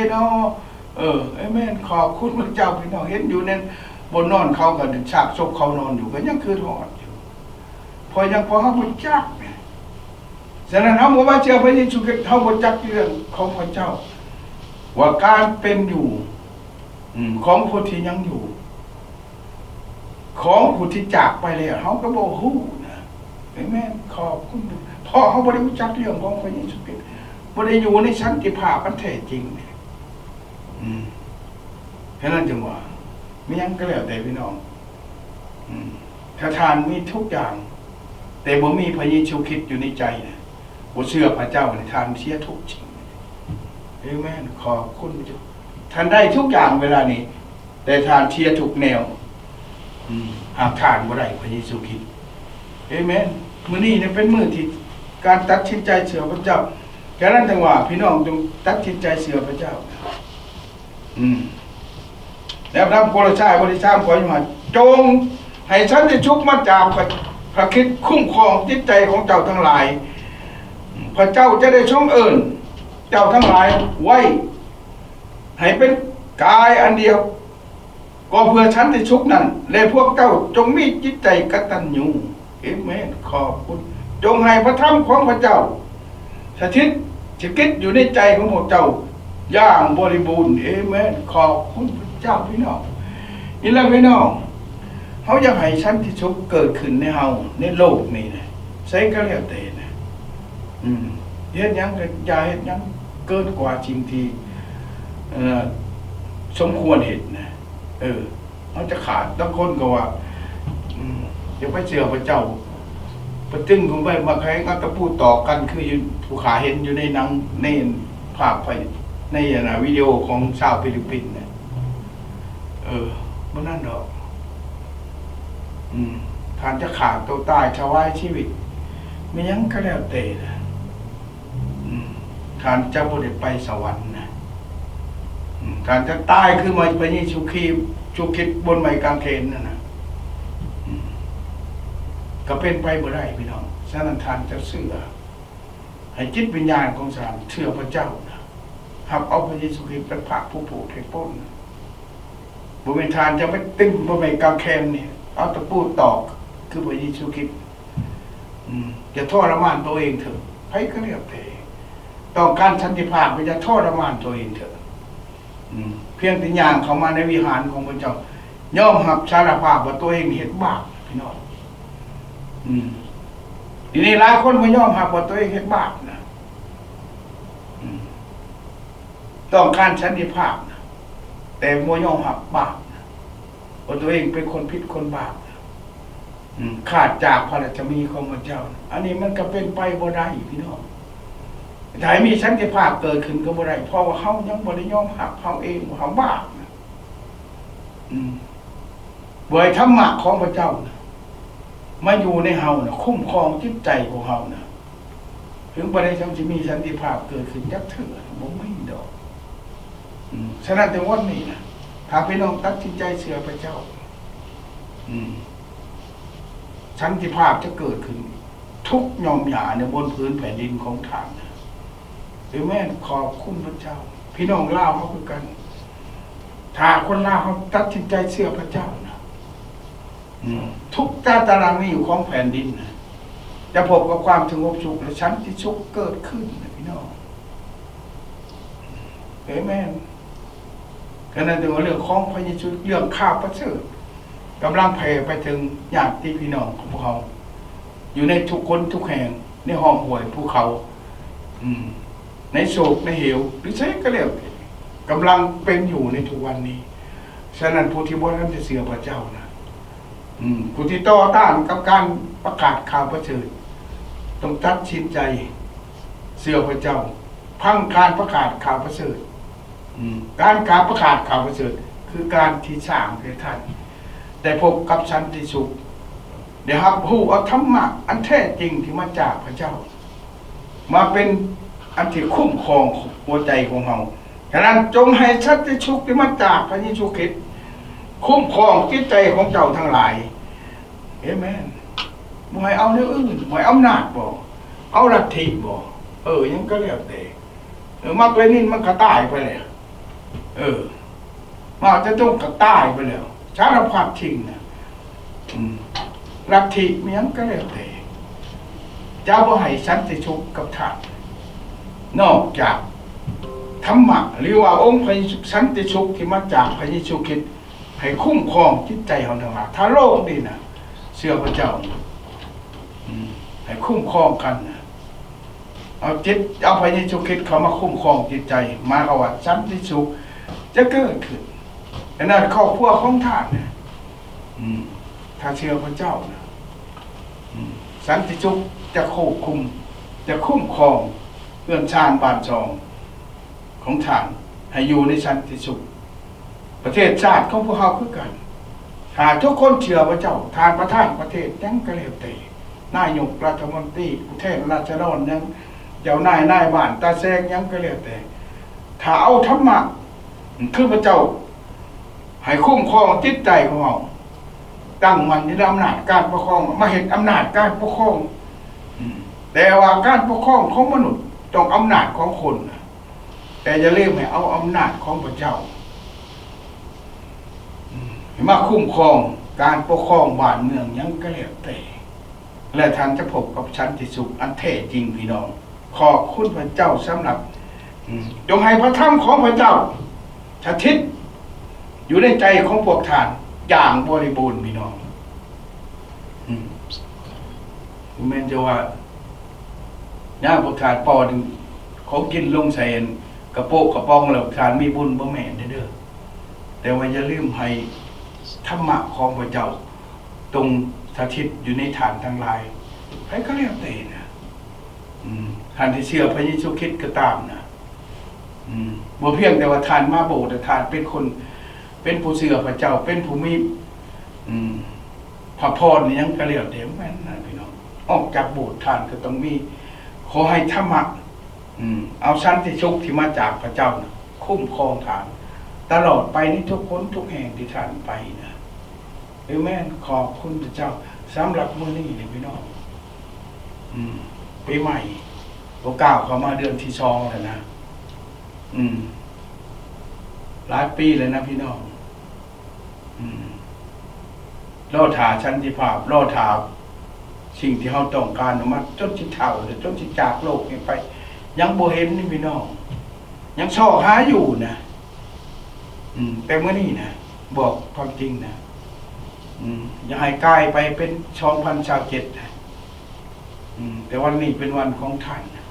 เอเมนขอบคุณพระเจ้าพี่น้องเห็นอยู่นั่นบนนอนเขาก็ฉากศพเขานอนอยู่ก็ยังคือทอดอยู่พอเฮาบ่จักฉะนั้นเฮาบ่ว่าเชื่อพระเยซูคริสต์เฮาบ่จักเรื่องของพระเจ้าว่าการเป็นอยู่ของผู้ที่ยังอยู่ของผู้ที่จากไปแล้วเฮาก็บ่ฮู้นะเอเมนขอบคุณเพราะเฮาบ่ได้รู้จักเรื่องของพระเยซูคริสต์บ่ได้อยู่ในสันติภาพอันแท้จริงฉะนั้นจึงว่ามีหยังก็แล้วแต่พี่น้องถ้าทานมีทุกอย่างแต่บ่มีพระเยซูคริสต์อยู่ในใจนะบ่เชื่อพระเจ้าในทานเสียทุกสิ่งเอเมนขอบคุณพระเจ้าท่านได้ทุกอย่างเวลานี้แต่ทานเชียร์ทุกแนวหากทานบ่ได้พระเยซูคริสต์เอเมนมื้อนี้เนี่ยเป็นมื้อที่การตัดสินใจเชื่อพระเจ้าแค่นั้นจังว่าพี่น้องจงตัดสินใจเชื่อพระเจ้าแล้วทำโคลชายบริชามขออยู่มาจงให้ฉันได้ชุกมาจากพระคริสต์คุ้มครองจิตใจของเจ้าทั้งหลายพระเจ้าจะได้ทรงเอิ้นเจ้าทั้งหลายไว้ให้เป็นกายอันเดียวก็เพื่อฉันได้ชุกนั้นและพวกเจ้าจงมีจิตใจกตัญญูเอเมนขอบคุณจงให้พระธรรมของพระเจ้าสถิตอยู่ในใจของพวกเจ้าอย่างบริบูรณ์เอเมนขอบคุณพระเจ้าพี่น้องนี่แหละพี่น้องเขาอยากให้สันติสุขเกิดขึ้นในเฮาในโลกนี้นะใช้ก็แล้วแต่นะเฮ็ดหยังก็อย่าเฮ็ดหยังเกินกว่าจริงที่สมควรเฮ็ดนะเขาจะขาดบางคนก็ว่าอย่าไปเชื่อพระเจ้าปตึ้งผมไปมาใครก็ตะพูดต่อกันคือผู้ขาเห็นอยู่ในหนังในภาพไปในวิดีโอของชาวฟิลิปปินส์เนี่ยมันนั่นดอกท่านจะขาดตัวตายชาวายชีวิตไม่ยังก็แล้วแต่นะท่านจะบ่ได้ไปสวรรค์นะท่านจะตายคือมาไปนี่ชุคิดบนไม้กางเขนนั่นนะก็เป็นไปบ่ได้พี่น้องฉะนั้นท่านจะเชื่อให้จิตวิญญาณของท่านเชื่อพระเจ้านะ หับเอาพระเยซูคริสต์เป็นพระผู้ผูกให้ปล้นบุญทานจะไม่ติ้งบุญกางแคมเนี่ยเอาตะปูตอกคือพระเยซูคริสต์จะทรมานตัวเองเถอะให้ก็เรียกแต่ต้องการสันติภาพมันจะทรมานตัวเองเถอะเพียงแต่ย่างเข้ามาในวิหารของพระเจ้าย่อมหับสารภาพว่าตัวเองเห็นบาปพี่น้องทีนี้หลายคนไม่ย่อมหับว่าตัวเองเห็นบาปนะต้องการสันติภาพนะแต่ไม่ย่อมหับบาปนะว่าตัวเองเป็นคนผิดคนบาปขาดจากพระราชมีของพระเจ้าอันนี้มันก็เป็นไปบ่ได้พี่น้องถ้ามีสันติภาพเกิดขึ้นก็บ่ได้เพราะว่าเขายังบ่ได้ยอมหับเขาเองว่าเขาบาปนะบ่อยธรรมะของพระเจ้านะมาอยู่ในเฮานะคุ้มครองจิตใจของเฮานะถึงบ่ได้จะมีสันติภาพเกิดขึ้นจักเถื่อบ่มีดอกฉะนั้นในวันนี้นะถ้าพี่น้องตัดสินใจเชื่อพระเจ้าสันติภาพจะเกิดขึ้นทุกยอมหยาในบนพื้นแผ่นดินของท่านนะหรือแม่ขอบคุณพระเจ้าพี่น้องลาวเขาคือกันถ้าคนลาวเขาตัดสินใจเชื่อพระเจ้านะทุกตารางนี้อยู่ของแผ่นดินนะจะพบกับความสงบสุขและสันติสุขเกิดขึ้นนะพี่น้องเอเมนก็นั่นเป็นเรื่องของพระเยซูเรื่องข้าวประเสริฐกำลังแผ่ไปถึงญาติพี่น้องของพวกเขาอยู่ในทุกคนทุกแห่งในห้องห่วยภูเขาในโศกในเหวหรือใช้ก็เรียกกำลังเป็นอยู่ในทุกวันนี้ฉะนั้นผู้ที่บ่ทันจะเชื่อพระเจ้านะผู้ที่ต่อต้านกับการประกาศข่าวประเสริฐต้องตัดสินใจเชื่อพระเจ้าพังการประกาศข่าวประเสริฐการประกาศข่าวประเสริฐคือการที่สร้างให้ท่านได้พบกับสันติสุขเดี๋ยวครับผู้เอาธรรมะอันแท้จริงที่มาจากพระเจ้ามาเป็นอันที่คุ้มครองหัวใจของเราฉะนั้นจงให้สันติสุขที่มาจากพระเยซูคริสต์คุ้มครองจิตใจของเจ้าทั้งหลายเอเมนบ่ให้เอาเรื่องอื่นบ่ให้อำนาจบ่เอาลัทธิบ่ยังก็เรียกแต่มาเป็นนี่มันก็ตายไปแล้วมาจะต้องก็ตายไปแล้วสารพัดทิ้งนะลัทธิมันยังก็เรียกแต่เจ้าบ่ให้สันติสุขกับท่านนอกจากธรรมะหรือว่าองค์พระสันติสุขที่มาจากพระเยซูคริสต์ให้คุ้มครองจิตใจของทั้งหลายถ้าโลกนี่นะเชื่อพระเจ้าให้คุ้มครองกันนะเอาพระเยซูคริสต์เขามาคุ้มครองจิตใจมาเอาว่าสันติสุขจะเกิดขึ้นแต่นั่นครอบครัวของท่านนะถ้าเชื่อพระเจ้านะสันติสุขจะควบคุมจะคุ้มครองเพื่อนชาติบ้านช่องของท่านให้อยู่ในสันติสุขประเทศชาติของพวกเขาคือกันถ้าทุกคนเชื่อพระเจ้าทานประธานประเทศยังกระเลวเตะนายกรัฐมนตรีผู้แทนราษฎรยังเจ้านายบ้านตาแซงยังกระเลวเตะถ้าเอาธรรมะคือพระเจ้าให้คุ้มครองจิตใจของเราตั้งมันในอำนาจการปกครองมาเห็นอำนาจการปกครองแต่ว่าการปกครองของมนุษย์ต้องอำนาจของคนแต่จะเรียกให้เอาอำนาจของพระเจ้ามาคุ้มครองการปกครองบ้านเมืองยังก็เรียกแต่และท่านจะพบกับสันติสุขอันแท้จริงพี่น้องขอบคุณพระเจ้าสำหรับจงให้พระธรรมของพระเจ้าสถิตอยู่ในใจของพวกท่านอย่างบริบูรณ์พี่น้องแม่นจะว่าย่าพวกท่านปอดของกินลงใส่กระโปงกระปองแล้วท่านมีบุญบ่แม่นเด้อแต่ว่าอย่าลืมให้ธรรมะของพระเจ้าตรงสถิตอยู่ในฐานทั้งหลายใครก็เรียกได้นะท่านที่เชื่อพระเยซูคริสต์ก็ตามนะบ่เพียงแต่ว่าท่านมาโบสถ์แต่ท่านเป็นคนเป็นผู้เชื่อพระเจ้าเป็นผู้มีพระพรนี่ยังก็เรียกได้แม่นนะพี่น้องออกจากโบสถ์ท่านก็ต้องมีขอให้ธรรมะเอาสันติสุขที่มาจากพระเจ้านะคุ้มครองท่านตลอดไปในทุกคนทุกแห่งที่ท่านไปนะแม่นขอบคุณพระเจ้าสำหรับมื้อนี้เลยพี่น้องปีใหม่โอกาสเข้ามาเดือนที่2แล้วนะ หลายปีเลยนะพี่น้องรอถาชันติภาพรอถาสิ่งที่เขาต้องการมาจนสิเฒ่าหรือจนสิจากโลกนี้ไป ยังบ่เห็นนี่พี่น้องยังชอบหาอยู่นะแต่เมื่อนี้นะบอกความจริงนะอย่าให้กลายไปเป็น2027นะแต่วันนี้เป็นวันของท่านนะ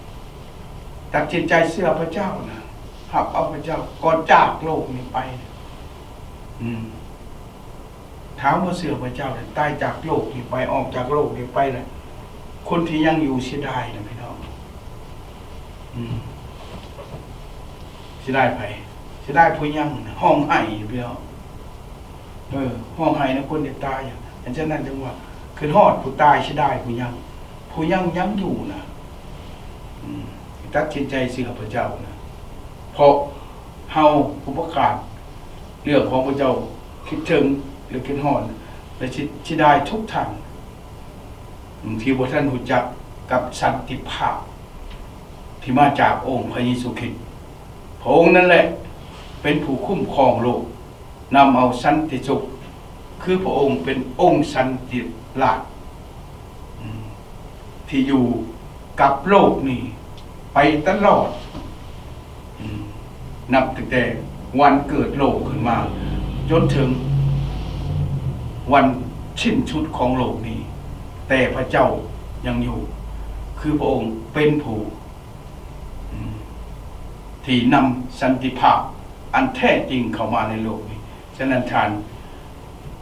ตัดสินใจเชื่อพระเจ้านะหับเอาพระเจ้าก่อนจากโลกนี้ไปถามว่าเชื่อพระเจ้าตายจากโลกนี้ไปออกจากโลกนี้ไปนะคนที่ยังอยู่เสียดายนะพี่น้องเสียดายไปเสียดายผู้ยังห้องไห้พี่น้องห้องไห้นะคนที่ตายอันฉะนั้นจึงว่าคือฮอดผู้ตายเสียดายผู้ยังยังอยู่นะตัดสินใจเชื่อพระเจ้านะเพราะเฮาผู้ประกาศเรื่องของพระเจ้าคิดถึงหรือคิดฮอดและสิได้ทุกทางที่บ่ท่านรู้จักกับสันติภาพที่มาจากองค์พระเยซูคริสต์พระองค์นั่นแหละเป็นผู้คุ้มครองโลกนำเอาสันติสุขคือพระองค์เป็นองค์สันติราชที่อยู่กับโลกนี้ไปตลอดนับตั้งแต่วันเกิดโลกขึ้นมาจนถึงวันสิ้นสุดของโลกนี้แต่พระเจ้ายังอยู่คือพระองค์เป็นผู้ที่นำสันติภาพอันแท้จริงเข้ามาในโลกนี้ฉะนั้นท่าน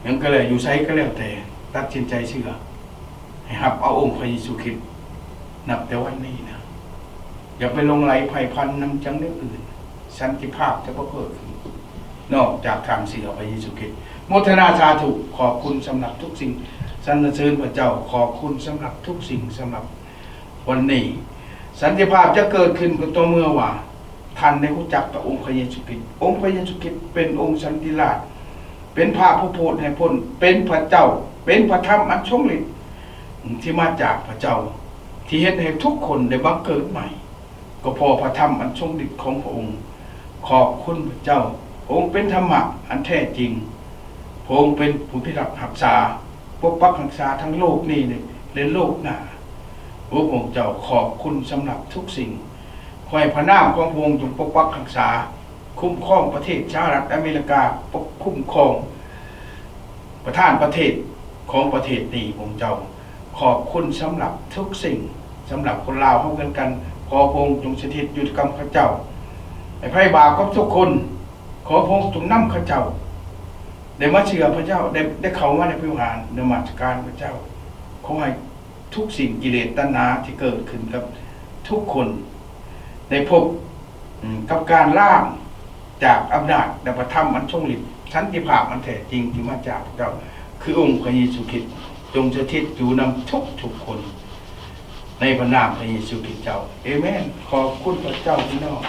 ยังก็เลยอยู่ไสก็แล้วแต่ตัดสินใจเชื่อให้รับเอาองค์พระเยซูคริสต์นับแต่วันนี้นะอย่าไปลงไหลไผ่พันนำจังเรื่องอื่นสันติภาพจะบ่เกิดขึ้นนอกจากทางเชื่อพระเยซูคริสต์โมทนาสาธุขอบคุณสำหรับทุกสิ่งสรรเสริญพระเจ้าขอบคุณสำหรับทุกสิ่งสำหรับวันนี้สันติภาพจะเกิดขึ้นก็ต่อเมื่อว่าท่านได้รู้จักกับองค์พระเยซูคริสต์องค์พระเยซูคริสต์เป็นองค์สันติราชเป็นพระผู้โปรดให้พ้นเป็นพระเจ้าเป็นพระธรรมอันทรงฤทธิ์ที่มาจากพระเจ้าที่เฮ็ดให้ทุกคนได้บังเกิดใหม่ก็พอพระธรรมอันทรงฤทธิ์ของพระองค์ขอบคุณพระเจ้าองค์เป็นธรรมะอันแท้จริงพระองค์เป็นผู้พิทักษ์รักษาปกปักรักษาทั้งโลกนี้และโลกหน้าพระองค์เจ้าขอบคุณสำหรับทุกสิ่งขอให้พระนามของพระองค์จงปกปักรักษาคุ้มครองประเทศสหรัฐอเมริกาปกคุ้มครองประธานประเทศของประเทศนี้พระองค์เจ้าขอบคุณสำหรับทุกสิ่งสำหรับคนลาวเฮากันขอพระองค์จงสถิตอยู่กับข้าเจ้าให้ไพ่บาปกับทุกคนขอพระองค์จงนำข้าเจ้าได้มาเชื่อพระเจ้าได้เข้ามาในพิหารนมัสการพระเจ้าขอให้ทุกสิ่งกิเลสตัณหาที่เกิดขึ้นกับทุกคนได้พบกับการล่างจากอำนาจและพระธรรมอันทรงฤทธิ์สันติภาพอันแท้จริงที่มาจากพระเจ้าคือองค์พระเยซูคริสต์จงสถิตอยู่นำทุกคนในพระนามพระเยซูคริสต์เจ้าเอเมนขอบคุณพระเจ้าพี่น้อง